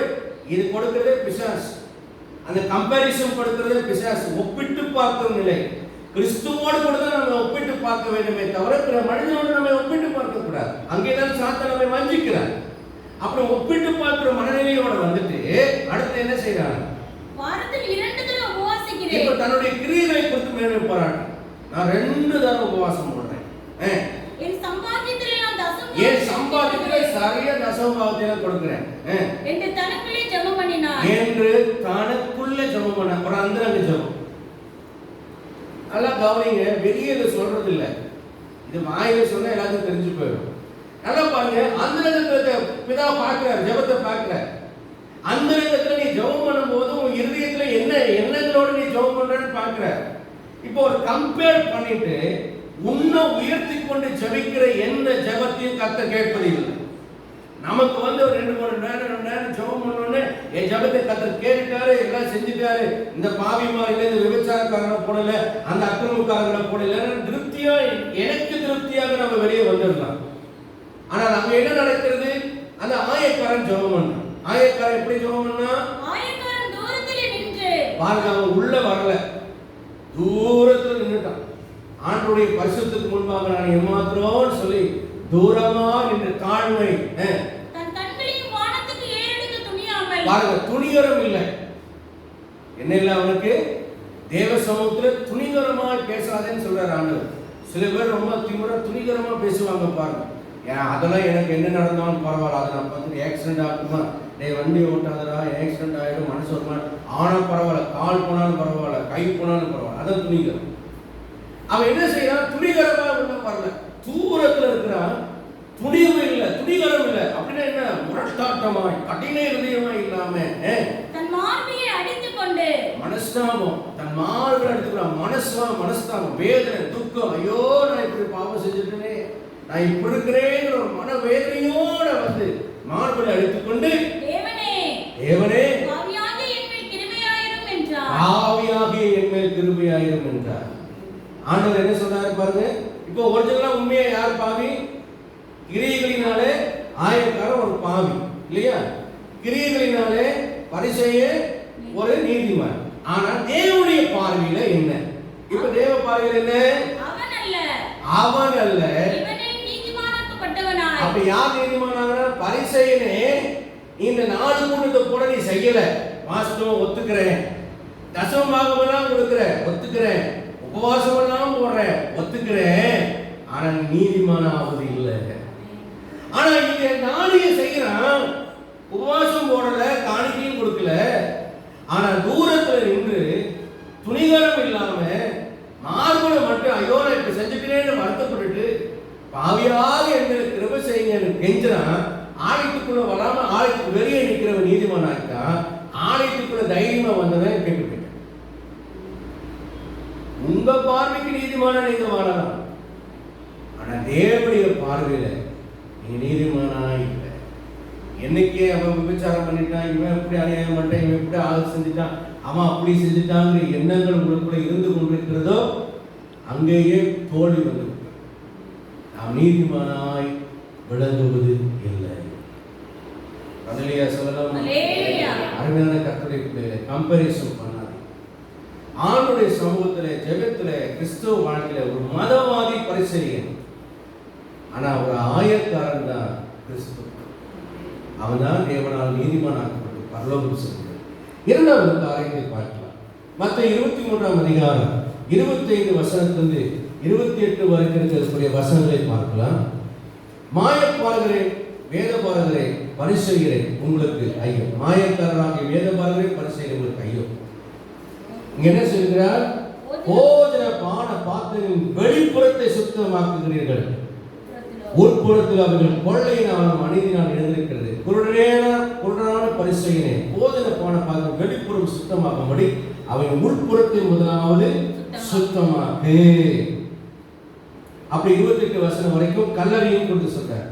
இது கொடுக்கிறதே பிசாசு. அந்த கம்பேரிசன் கொடுக்கிறதே பிசாசு. ஒப்பிட்டு பார்க்கும் நிலை. கிறிஸ்துவோடு கூட தான் நம்ம ஒப்பிட்டு பார்க்க வேண்டுமே தவிர பிற மனிதனோடு நம்ம ஒப்பிட்டு பார்க்க கூடாது. அங்கேதான் சாத்தான் நம்மை வஞ்சிக்கிறார். அப்புறம் ஒப்பிட்டு பார்க்கிற மனநிலையோட வந்துட்டு அடுத்து என்ன செய்யறாங்க? வாரத்தில் 2 தடவை உபவாசிக்கிறேன். இப்ப தன்னுடைய கிரியைகளை குறித்து மேன்மை பாராட்டு. நான் 2 தடவை உபவாசம் பண்றேன். என் சம்பாத்தியத்திலே நான் தசமபாகம், என் சம்பாத்தியத்திலே சரியா தசமபாகத்தை கொடுக்கிறேன் என்று தனக்குள்ளே ஜெபம் பண்ணினார். என்று தனக்குள்ள ஜெபம் பண்ண ஒரு அந்தரங்க ஜெபம். நல்லா கவனிங்க, வெளியே இதை சொல்றது இல்லை, இது வாயில சொன்னா எல்லாத்துக்கும் தெரிஞ்சு போயிடும். நல்லா பாருங்க, அந்தரங்கத்தை பிதா பார்க்கிறார், ஜெபத்தை பார்க்கிறார். அந்தரங்கத்துல நீ ஜெபம் பண்ணும்போது உன் இருதயத்துல என்ன எண்ணங்களோடு நீ ஜெபம் பண்றன்னு பார்க்கிறார். இப்போ ஒரு கம்பேர் பண்ணிட்டு உன்னை உயர்த்தி கொண்டு ஜெபிக்கிற எந்த ஜெபத்தையும் கர்த்தர் கேட்பதில்லை. நமக்கு வந்து ஒரு 2-3 நேரம் ஜெபம் பண்ணோன்னு என் ஜெபத்தை கர்த்தர் கேட்டுட்டாரு, எல்லாம் செஞ்சுட்டாரு, இந்த பாவி மாதிரில இந்த விபச்சாரக்காரனை போடல, அந்த அக்கிரமக்காரனை போடல, திருப்தியா எனக்கு திருப்தியாக நம்ம வெளியே வந்துடலாம். ஆனால் அங்க என்ன நடக்கிறது? அந்த ஆயக்காரன் ஜெபம் பண்ணான். ஆயக்காரன் எப்படி ஜெபம் பண்ணா? ஆயக்காரன் தூரத்திலே நின்று, பாருங்க, அவன் உள்ள வரல, தூரத்துல நின்னுட்டான். ஆண்டவருடைய பரிசுத்தத்துக்கு முன்பாக நான் ஏமாத்துறோம்னு சொல்லி தூரமா நின்று தாழ்மை, தன் கண்களையும் வானத்துக்கு ஏறெடுக்க துணியாமல், பாருங்க, துணிகரம் இல்லை. என்ன இல்லை அவனுக்கு? தேவ சமூகத்துல துணிகரமா பேசாதேன்னு சொல்றாரு ஆண்டவர். சில பேர் ரொம்ப திமிரா துணிகரமா பேசுவாங்க பாருங்க. அதெல்லாம் எனக்கு என்ன நடந்தாலும் பரவாயில்ல, அதை நான் பார்த்து ஆக்சிடென்ட் ஆகுமா, வண்டி ஓட்டாதரா, ஆக்சிடென்ட் ஆகிடும், மனசு ஒரு மாதிரி ஆனா பரவாயில்ல, கால் போனாலும் பரவாயில்ல, கை போனாலும் பரவாயில்ல, அதான் துணிகரம். அவன் என்ன செய்யறான்? துணிகரமா உள்ள வரல, தூரத்துல இருக்கிறான், துணிவு இல்லை, துணிகரம் இல்லை. அப்படின்னா என்ன? முரட்டாட்டமாய் கடின இருதயமா இல்லாம தன் மார்பையை அடித்துக் கொண்டு, மனஸ்தாபம், தன் மார்பை அடித்துக்கிறான், மனஸ்தாபம், வேதனை, துக்கம், ஐயோ நான் இப்படி பாவம் செஞ்சுட்டேனே, நான் இப்படி இருக்கிறேங்கிற ஒரு மன வேதனையோட வந்து மார்பை அடித்துக்கொண்டு, தேவனே ஆவியாகிய என் மேல் கிருபையாயிரும் என்றார். ஆவியாகிய என் மேல் கிருபையாயிரும் என்றார். ஆண்டவர் என்ன சொன்னாரு பாருங்க. இப்போ ஒரிஜினலா உண்மையா பாவி? கிரியைகளினாலே ஆயக்காரன் ஒரு பாவி இல்லையா? கிரியைகளினாலே பரிசேயன் ஒரு நீதிமான். ஆனா தேவனுடைய பார்வையில என்ன? இப்ப தேவ பார்வையில என்ன? அவன் அல்ல, இவனே நீதிமானாக்கப்பட்டவனாய். அப்ப யார் நீதிமானாங்க? பரிசேயனே, இந்த நாலு கூட்டத்தை கூட நீ செய்யல, வாஸ்தவம் ஒத்துக்கிறேன், தசமபாகமெல்லாம் கொடுக்கிறேன் ஒத்துக்கிறேன், உபவாசம் எல்லாம் போடுறேன் ஒத்துக்கிறேன், ஆனா நீதிமானாவது இல்லை. ஆனா இங்க நாளையும் செய்யறான், உபவாசம் போடல, காணிக்கையும் கொடுக்கல, ஆனா தூரத்துல நின்று துணிகரம் இல்லாம மார்புல மட்டும் ஐயோ நான் இப்ப செஞ்சுக்கிறேன்னு வருத்தப்பட்டுட்டு பாவியாக எங்களுக்கு கிருபை செய்யுங்க கெஞ்சுறான். ஆலயத்துக்குள்ள வராம ஆலயத்துக்கு வெளியே நிற்கிறவன் நீதிமான் ஆகிட்டான். ஆலயத்துக்குள்ள தைரியமா வந்தவன் கேட்டு உங்க பார்வைக்கு நீதிமான நீங்க வாழலாம், ஆனா தேவனுடைய பார்வையில நீங்க நீதிமானா இல்லை. என்னைக்கே அவன் விபச்சாரம் பண்ணிட்டான், இவன் எப்படி அநியாயம் பண்ணிட்டான், இவன் எப்படி ஆள் செஞ்சுட்டான், அவன் அப்படி செஞ்சுட்டாங்கிற எண்ணங்கள் உங்களுக்குள்ள இருந்து கொண்டிருக்கிறதோ அங்கேயே தோல்வி வந்து நாம் நீதிமானாய் விளங்குவது இல்லை. அதுலயா சொல்லலாம்? அருமையான கர்த்தருடைய பிள்ளைகளை கம்பேரிசன் பண்ணாது. ஆண்டுடைய சமூகத்திலே ஜெபத்திலே கிறிஸ்துவ வாழ்க்கையில ஒரு மதவாதி பரிசேயன், ஆனா ஒரு ஆயக்காரன் தான் கிறிஸ்து. அவன் தான் தேவனால் நீதிமானாக்கப்பட்டு பரலோகம் சென்றான். இரண்டாவது காரியத்தை பார்க்கலாம். மத்த 23ஆம் அதிகாரம் 25 வசனத்திலிருந்து 28 வரைக்கும் இருக்கக்கூடிய வசனங்களை பார்க்கலாம். மாயப்பாரகரே, வேதபாரகரே, பரிசேயரே, உங்களுக்கு ஐயோ. மாயக்காரராகிய வேதபாரகரே, பரிசேயரே, உங்களுக்கு ஐயோ. இங்க என்ன சொல்கிறார்? போஜன பான பாத்திரத்தின் வெளிப்புறத்தை சுத்தமாக்குகிறீர்கள், உட்புறத்தில் அவர்கள் கொள்ளையினாலும் அநீதியினால் எழுந்திருக்கிறது. குருடனான பரிசேயனே, போஜன பான பாத்திரம் வெளிப்புறம் சுத்தமாகும்படி அவன் உட்புறத்தை முதலாவது சுத்தமாக்கு. அப்படி 28 வசனம் வரைக்கும் கல்லறையும் கொண்டு சொல்றார்.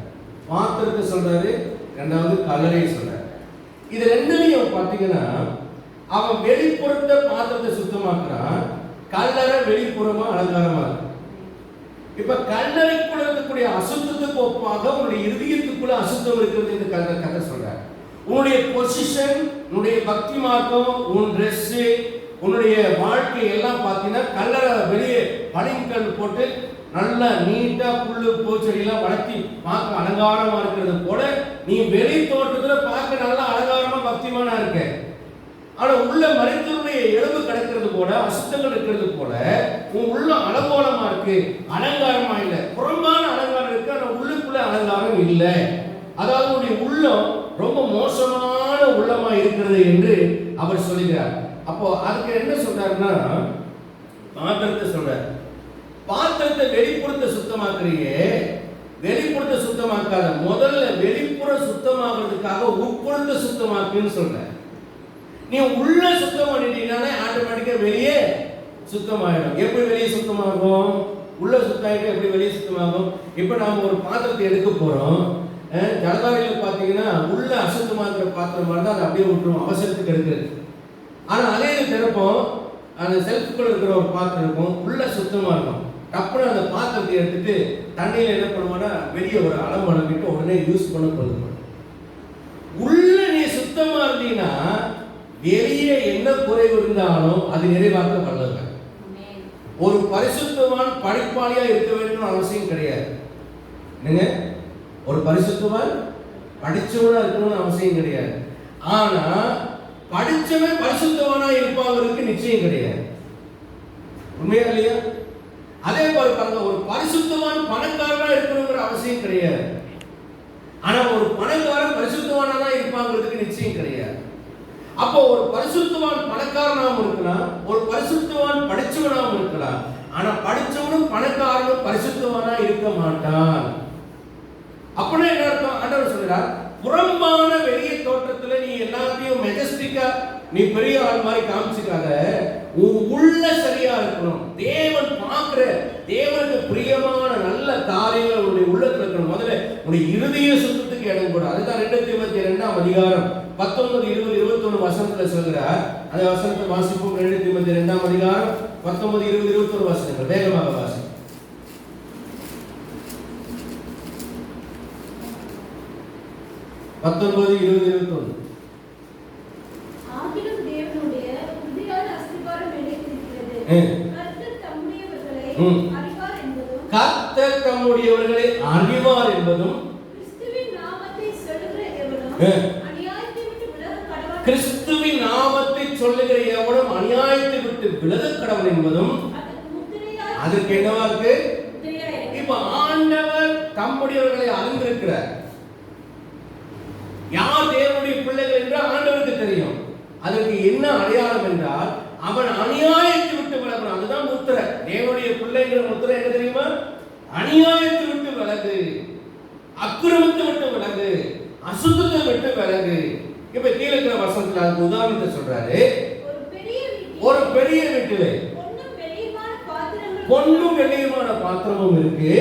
பாத்திரத்தை சொல்றாரு, இரண்டாவது கல்லறையை சொல்றாரு. இது ரெண்டுலையும் பார்த்தீங்கன்னா அவன் வெளிப்புறத்தை பாத்திரத்தை சுத்தமாக்குறான், கல்லறை வெளிப்புறமா அலங்காரமா இருக்கு. இப்ப கல்லறைக்குள்ள இருக்கக்கூடிய அசுத்தத்துக்கு ஒப்பாக உன்னுடைய இருதயத்துக்குள்ள அசுத்தம் இருக்கிறது என்று கதை சொல்றார். உன்னுடைய பொசிஷன், உன்னுடைய பக்தி மார்க்கம், உன் ட்ரெஸ், உன்னுடைய வாழ்க்கை எல்லாம் பார்த்தீங்கன்னா கல்லறை வெளியே பளிங்கல் போட்டு நல்லா நீட்டா புல்லு பூச்செடியெல்லாம் வளர்த்தி பார்க்க அலங்காரமா இருக்கிறது போல நீ வெளி தோட்டத்துல பார்க்க நல்லா அலங்காரமா பக்திமானா இருக்க. ஆனா உள்ள மனிதனுடைய எலும்பு கிடக்கிறது போல, அசுத்தங்கள் இருக்கிறது போல உன் உள்ள அலங்கோலமா இருக்கு, அலங்காரமா இல்ல. புறம்பான அலங்காரம் இருக்கு, ஆனா உள்ளுக்குள்ள அலங்காரம் இல்லை. அதாவது உன்னுடைய உள்ளம் ரொம்ப மோசமான உள்ளமா இருக்கிறது என்று அவர் சொல்லுகிறார். அப்போ அதுக்கு என்ன சொல்றாருன்னா, பாத்திரத்தை சொல்றார். பாத்திரத்தை வெளிப்புறத்தை சுத்தமாக்குறீங்க, வெளிப்புறத்தை சுத்தமாக்காத, முதல்ல வெளிப்புற சுத்தமாக்குறதுக்காக உட்புறத்தை சுத்தமாக்குன்னு சொல்ற. நீ உள்ள சுத்தம் பண்ணிட்டீங்கன்னா ஆட்டோமேட்டிக்கா வெளியே சுத்தமாயிடும். எப்படி வெளியே சுத்தமாகும்? உள்ள சுத்தமாயிட்டு எப்படி வெளியே சுத்தமாகும்? இப்ப நாம ஒரு பாத்திரத்தை எடுக்க போறோம், ஜலதாரியில் பார்த்தீங்கன்னா உள்ள அசுத்தமாக்குற பாத்திரம் மாதிரி தான் அதை அப்படியே விட்டுருவோம், அவசரத்துக்கு எடுக்கிறது. ஆனா அதே திறப்போம், அந்த செல்ஃபுக்குள்ள இருக்கிற ஒரு பாத்திரம் இருக்கும், உள்ள சுத்தமா இருக்கும். டப்புன்னு அந்த பாத்திரத்தை எடுத்துட்டு தண்ணியில என்ன பண்ணுவோம்னா வெளியே ஒரு அளவு அளவிட்டு உடனே யூஸ் பண்ண போதும். உள்ள நீ சுத்தமா இருந்தீங்கன்னா வெளியே என்ன குறைவு இருந்தாலும் அது நிறைவாக்க வல்லவர். ஒரு பரிசுத்தவான் படிப்பாளியா இருக்க வேண்டும் அவசியம் கிடையாது. என்னங்க, ஒரு பரிசுத்தவான் படிச்சவனா இருக்கணும்னு அவசியம் கிடையாது. ஆனா படிச்சவன் பரிசுத்தவானா இருப்பாங்கிறதுக்கு நிச்சயம் கிடையாது. உண்மையா இல்லையா? அதே போல பாருங்க, ஒரு பரிசுத்தவான் பணக்காரனா இருக்கணுங்கிற அவசியம் கிடையாது. ஆனா ஒரு பணக்காரன் பரிசுத்தவானா தான் இருப்பாங்கிறதுக்கு நிச்சயம் கிடையாது. அப்போ ஒரு பரிசுத்தவான் பணக்காரனாகவும் இருக்கலாம், ஒரு பரிசுத்தவான் படிச்சவனாகவும் இருக்கலாம். ஆனா படிச்சவனும் பணக்காரனும் பரிசுத்தவானா இருக்க மாட்டான். அப்படின்னா என்ன அர்த்தம்? ஆண்டவர் சொல்றார், புறம்பான வெளிய தோற்றத்துல நீ எல்லாத்தையும் மெஜஸ்டிக்கா நீ பெரிய ஆள் மாதிரி காமிச்சுக்காத, உன் உள்ள சரியா இருக்கணும். தேவன் பார்க்கிற, தேவனுக்கு பிரியமான நல்ல காரியங்கள் உன்னுடைய உள்ளத்துல இருக்கணும். முதல்ல உன்னுடைய இருதய சுத்தத்துக்கு இடம் கூட. அதுதான் 2 தீமோத்தேயு 2 19, 20, 21 வசனத்துல சொல்கிறார். அந்த வசனத்தை வாசிப்போம். 2 தீமோத்தேயு 2 19, 20, 21 வசனங்கள் வேகமாக வாசி. 19, 20, 21. ஆகிலும் தேவனுடைய உறுதியான அஸ்திபாரம் நிலைத்திருக்கிறது. கர்த்தர் தம்முடையவர்களை அறிவார் என்பதும் கர்த்தர் தம்முடையவர்களை அறிவார் என்பதும் கிறிஸ்துவின் நாமத்தை சொல்லுகிற எவனும் அநியாயத்தை விட்டு விலக கடவன். கிறிஸ்துவின் நாமத்தை சொல்லுகிற எவனும் அநியாயத்தை விட்டு விலக கடவன் என்பதும் அதற்கு என்னவா இருக்கு? இப்ப ஆண்டவர் தம்முடையவர்களை அறிந்திருக்கிறார். யார் தேவனுடைய பிள்ளைகள் என்று ஆண்டவருக்கு தெரியும். அதற்கு என்ன அடையாளம் என்றால் அவன் அநியாயத்தை விட்டு விலகணும். அதுதான் முத்திரை. தேவனுடைய பிள்ளைங்கிற முத்திரை என்ன தெரியுமா? அநியாயத்தை விட்டு விலகு, அக்கிரமத்தை விட்டு விலகு, அசுத்தத்தை விட்டு விலகு. இப்ப கீழே இருக்கிற வசனத்துல அதுக்கு உதாரணத்தை சொல்றாரு. ஒரு பெரிய வீட்டிலே பொன்னும் வெள்ளியுமான பாத்திரமும் இருக்கு,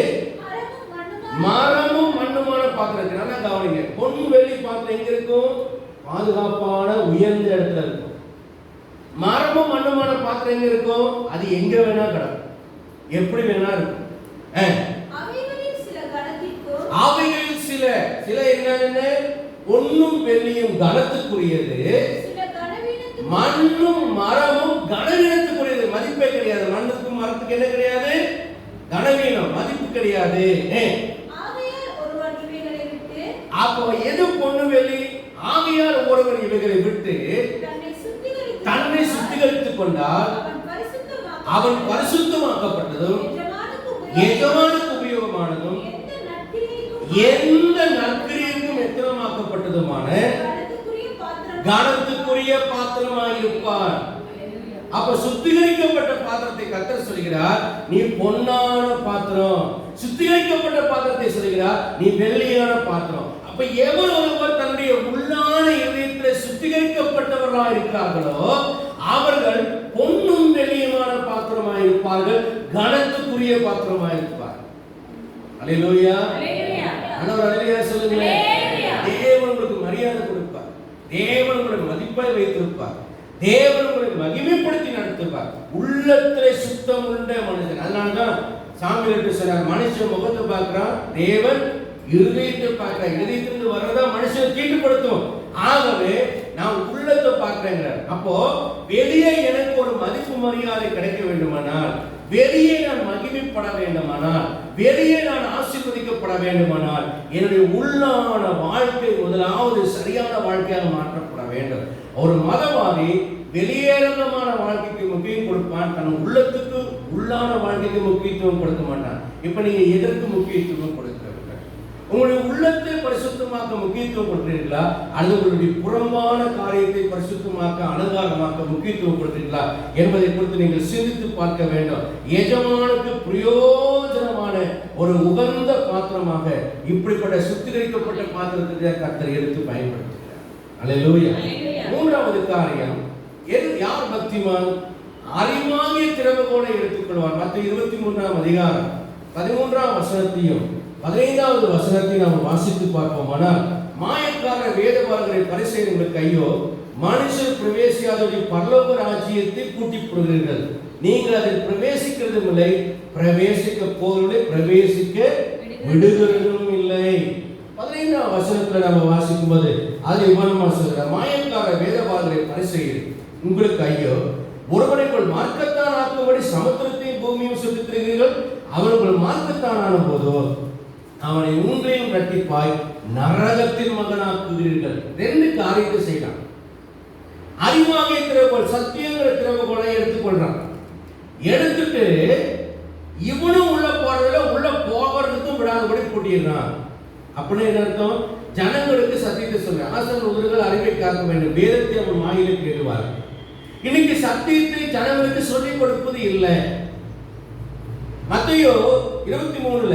மரமும் மண்ணுமான பாத்திரம் இருக்கு. நல்லா கவனிங்க. பொன் வெள்ளி பாத்திரம் எங்க இருக்கும்? பாதுகாப்பான உயர்ந்த இடத்துல இருக்கும். மரமும் மண்ணுமான பாத்திரம் எங்க இருக்கும்? அது எங்க வேணா கிடக்கும், எப்படி வேணா இருக்கும். அவைகளில் சில என்னென்ன? பொன்னும் வெள்ளியும் கனத்துக்குரியது, மண்ணும் மரமும் கனவீனத்துக்குரியது. மதிப்பே கிடையாது. மண்ணுக்கும் மரத்துக்கு என்ன கிடையாது? கனவீனம், மதிப்பு கிடையாது. அப்போ எது பொண்ணு வெளி? ஆகையால் ஒருவன் இவைகளை விட்டு தன்னை சுத்திகரித்துக் கொண்டால் அவன் பரிசுத்தமாக்கப்பட்டதும் எஜமானுக்கு உபயோகமானதும் எந்த நற்கிரியைக்கும் எத்தனமாக்கப்பட்டதுமான கனத்துக்குரிய பாத்திரமாயிருப்பார். அப்ப சுத்திகரிக்கப்பட்ட பாத்திரத்தை கர்த்தர் சொல்கிறார், நீ பொன்னான பாத்திரம். சுத்திகரிக்கப்பட்ட பாத்திரத்தை சொல்கிறார், நீ வெள்ளியான பாத்திரம். அப்ப எவர் ஒருவர் தன்னுடைய உள்ளான இதயத்தில் சுத்திகரிக்கப்பட்டவர்களாக இருக்கிறார்களோ அவர்கள் பொன்னும் வெள்ளியுமான பாத்திரமாக இருப்பார்கள், கனத்துக்குரிய பாத்திரமாக இருப்பார். அல்லேலூயா. ஆண்டவர் அல்லேலூயா சொல்லுங்களேன். தேவன் உங்களுக்கு மரியாதை கொடுப்பார், தேவன் உங்களுக்கு மதிப்பை வைத்திருப்பார், தேவன் உங்களை மகிமைப்படுத்தி நடத்துவார். உள்ளத்திலே சுத்தம் உள்ள மனுஷன். அதனாலதான் சாமியில சொன்னார், மனுஷன் முகத்தை பார்க்கிறான், தேவன் இருதயத்தை பார்க்கிறார். இருதயத்திலிருந்து வர்றதா மனுஷன் தீட்டுப்படுத்தும். ஆகவே நான் உள்ளத்தை பார்க்கிறேங்கிறார். அப்போ வெளியே எனக்கு ஒரு மதிப்பு மரியாதை கிடைக்க வேண்டுமானால், வெளியே நான் மகிமைப்பட வேண்டுமானால், வெளியே நான் ஆசீர்வதிக்கப்பட வேண்டுமானால் என்னுடைய உள்ளான வாழ்க்கை முதலாவது சரியான வாழ்க்கையாக மாற்றப்பட வேண்டும். ஒரு மதவாதி வெளியேறமான வாழ்க்கைக்கு முக்கியம் கொடுப்பான், தன் உள்ளத்துக்கு உள்ளான வாழ்க்கைக்கு முக்கியத்துவம் கொடுக்க மாட்டான். இப்ப நீங்க எதற்கு முக்கியத்துவம் கொடுக்கிறீர்கள்? உங்களுடைய உள்ளத்தை பரிசுத்தமாக்க முக்கியத்துவம் கொடுக்கிறீர்களா, அல்லது உங்களுடைய புறம்பான காரியத்தை பரிசுத்தமாக்க அலங்காரமாக்க முக்கியத்துவம் கொடுக்கிறீர்களா என்பதை குறித்து நீங்கள் சிந்தித்து பார்க்க வேண்டும். எஜமானுக்கு பிரயோஜனமான ஒரு உகந்த பாத்திரமாக இப்படிப்பட்ட சுத்திகரிக்கப்பட்ட பாத்திரத்தை கர்த்தர் எடுத்து பயன்படுத்துகிறார். அல்லேலூயா. மூன்றாவது காரியம், யார் பக்திமான்? அறிவாகிய திறவுகோலை எடுத்துக்கொள்வார். மத்தேயு 23ஆம் அதிகாரம் 13ஆம் வசனத்தையும் 15வது வசனத்தையும் நாம் வாசித்து பார்ப்போமானால், மாயக்கார வேதபாரகரை பரிசேயர்களுக்கு ஐயோ, மனுஷர் பிரவேசியாதபடி பரலோக ராஜ்யத்தை கூட்டி போகிறீர்கள். நீங்கள் அதில் பிரவேசிக்கிறதும் இல்லை, பிரவேசிக்க போவதில்லை, பிரவேசிக்க விடுகிறதும் இல்லை. 15ஆம் வசனத்துல நம்ம வாசிக்கும் போது அது இவ்வளவு சொல்ற, மாயக்கார வேதபாரகரை பரிசேயர் உங்களுக்கு ஐயோ, ஒருவனைக்குள் மார்க்கத்தான் ஆக்கும்படி சமுத்திரத்தையும் பூமியும் சுற்றித் திரிகிறீர்கள். அவர்கள் மார்க்கத்தான் ஆன போதோ அவனை உங்களையும் இரட்டிப்பாய் நரகத்தின் மகனாக்குகிறீர்கள். ரெண்டு காரியத்தை செய்யலாம். அறிவாகிய திறவுகோல், சத்தியங்கிற திறவுகோலை எடுத்துக்கொள்றான். எடுத்துட்டு இவனும் உள்ள போறதுல உள்ள போகிறதுக்கும் விடாதபடி கூட்டிடுறான். அப்படின்னு என்ன அர்த்தம்? ஜனங்களுக்கு சத்தியத்தை சொல்ற ஆசன் உதறுகள் அறிவை காக்க வேண்டும், வேதத்தை அவன் வாயிலை கேடுவார். இன்னைக்கு சத்தியத்தை ஜனங்களுக்கு சொல்லிக் கொடுப்பது இல்லை. மத்தேயு 23ல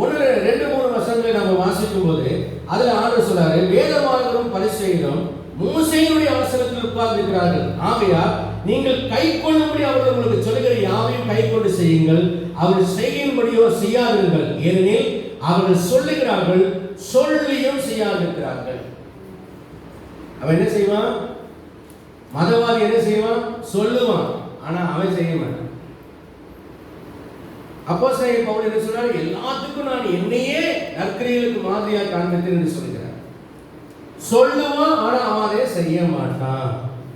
1-2-3 வசனங்களை நம்ம வாசிக்கும் போது அதுல ஆண்டவர் சொல்றாரு, வேதபாரகரும் பரிசேயரும் மோசேயினுடைய அவசரத்தில் உட்கார்ந்திருக்கிறார்கள். ஆகையால் நீங்கள் கை கொள்ளும்படி அவர்கள் உங்களுக்கு சொல்லுகிற யாவையும் கை கொண்டு செய்யுங்கள், அவர்கள் செய்யும்படியோ செய்யாதீர்கள். ஏனெனில் அவர்கள் சொல்லுகிறார்கள், சொல்லியும் செய்யாதிருக்கிறார்கள். அவன் என்ன செய்வான்? மதவாதி என்ன செய்வான்? சொல்லுவான், ஆனா அவன் செய்ய மாட்டான். அப்போஸ்தலன் பவுல் என்ன சொல்றார்? எல்லாத்துக்கும் நான் என்னையே நற்கிரியைகளுக்கு மாதிரியாக காண்பித்தேன் என்று சொல்கிறார். சொல்லுவான், ஆனா அவன் அதை செய்ய மாட்டான்.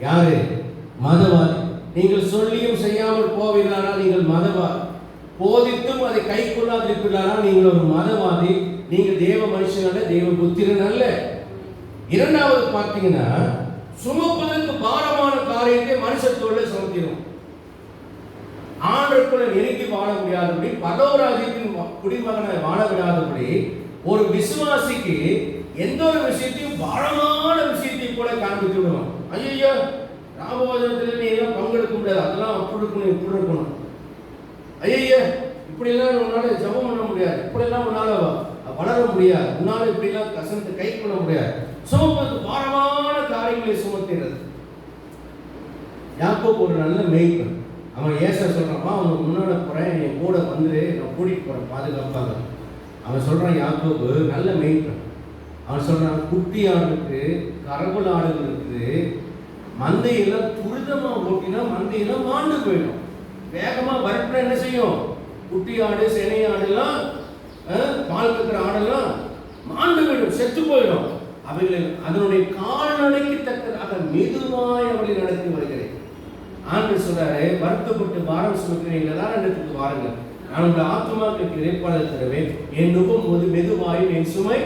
யாரு? மதவாதி. நீங்கள் சொல்லியும் செய்யாமல் போவீர்களானால் நீங்கள் மதவாதி. போதித்தும் அதை கை கொள்ளாதிருப்பீர்களானால் நீங்கள் ஒரு மதவாதி. நீங்கள் தேவ மனுஷன் அல்ல, தேவ புத்திரன் அல்ல. இரண்டாவது பார்த்தீங்கன்னா, சுமப்பதற்கு பாரமான காரியத்தை மனுஷர் தோளை சுமத்திடும். ஆண்டுக்குள்ள நெருங்கி வாழ முடியாதபடி, பரலோகராஜ்யத்தின் குடிமகனை வாழ விடாதபடி, ஒரு விசுவாசிக்கு எந்த ஒரு விஷயத்தையும் பாரமான விஷயத்தை போல காண்பித்து விடுவான். ஐயோ, ராமபோஜனத்தில் நீ எல்லாம் பங்கெடுக்க முடியாது, அதெல்லாம் அப்படி இருக்கணும், இப்படி இருக்கணும். ஐயோ, இப்படிலாம் உன்னால ஜபம் பண்ண முடியாது, இப்படிலாம் உன்னால வளர முடியாது, உன்னால இப்படிலாம் கசனத்தை கை கொள்ள முடியாது. சுமப்பது பாரமான காரியங்களை சுமத்துகிறது. யாக்கோபு ஒரு நல்ல மேய்ப்பன். அவன் ஏச சொல்றான், அவனுக்கு முன்னாடி போறேன், என் கூட வந்துரு, நான் கூட்டிட்டு போறேன் பாதுகாப்பாக. அவன் சொல்றான், யாக்கோபு நல்ல மேய்ப்பன். அவன் சொல்றான், குட்டி ஆடு இருக்கு, கரகுல ஆடுகள் இருக்குது, மந்தையெல்லாம் துரிதமா ஓட்டினா மந்தையெல்லாம் மாண்டு போயிடும். வேகமா வரப்புனா என்ன செய்யும்? குட்டி ஆடு, செனை ஆடுலாம், பால் கத்துற ஆடெல்லாம் மாண்டு போயிடும், செத்து போயிடும். அவைகளை அதனுடைய கால்நடைக்கு தக்கதாக மெதுவாய் அவளை நடத்தி வருகிறேன். ஆண்டு சொல்றாரு, வருத்தப்பட்டு பாரம் சுமக்கிறீங்களா, இடத்துக்கு வாருங்கள், நான் உங்கள் ஆத்மாக்களுக்கு இறைப்பாளர் தருவேன், என் நுகம் போது மெதுவாயும் என் சுமை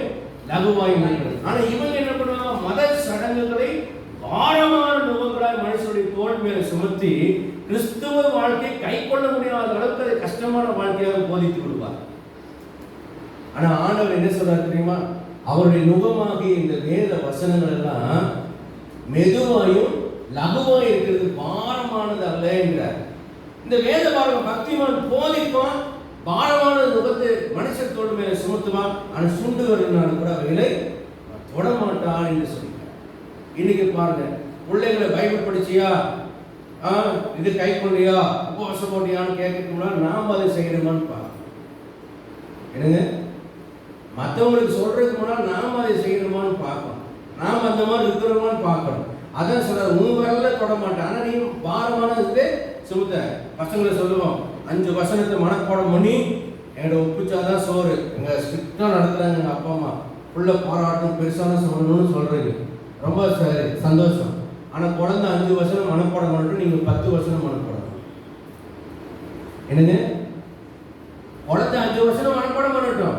லகுவாயும் இருக்கிறது. ஆனா இவங்க என்ன பண்ணுவாங்க? மத சடங்குகளை பாரமான நுகங்களாய் மனுஷனுடைய தோல் மேல சுமத்தி கிறிஸ்துவ வாழ்க்கை கை கொள்ள முடியாத அளவுக்கு அதை கஷ்டமான வாழ்க்கையாக போதித்து விடுவார். ஆனா ஆண்டவர் என்ன சொல்றாரு தெரியுமா? அவருடைய நுகமாகிய இந்த வேத வசனங்கள் எல்லாம் மெதுவாயும் லகுவாய் இருக்கிறது, பாரமானது அல்ல என்கிறார். இந்த வேத பாரம் பக்திமான் போதிப்பான், பாரமான நுகத்தை மனுஷர் தோல் மேல சுமத்துவான், ஆனா சுண்டு வருனாலும் கூட அவைகளை தொடமாட்டான் என்று சொல்கிறார். இன்னைக்கு பாருங்க, பிள்ளைகளை பைபிள் படிச்சியா, இது கை கொள்ளையா, உபவாசம் போட்டியான்னு கேட்கணும்னா நாம் அதை செய்யணுமான்னு பார்க்கணும். என்னங்க, மற்றவங்களுக்கு சொல்றதுக்கு முன்னால் நாம் அதை செய்யணுமான்னு பார்க்கணும், நாம் அந்த மாதிரி இருக்கிறோமான்னு பார்க்கணும். அதான் சொல்ற, உன் வரல தொட மாட்டேன், ஆனா நீ பாரமானது சுமத்த. பசங்களை சொல்லுவோம், 5 வசனத்தை மனப்பாடம் பண்ணி எங்களோட ஒப்பிச்சாதான் சோறு. எங்க ஸ்ட்ரிக்டா நடத்துறாங்க எங்க அப்பா அம்மா, புள்ள பாராட்டும் பெருசான சொல்லணும்னு சொல்றீங்க, ரொம்ப சந்தோஷம். ஆனா குழந்தை 5 வசனம் மனப்பாடம் பண்ணட்டும், நீங்க 10 வசனம் மனப்பாடம். என்னங்க, குழந்தை 5 வசனம் மனப்பாடம் பண்ணட்டும்,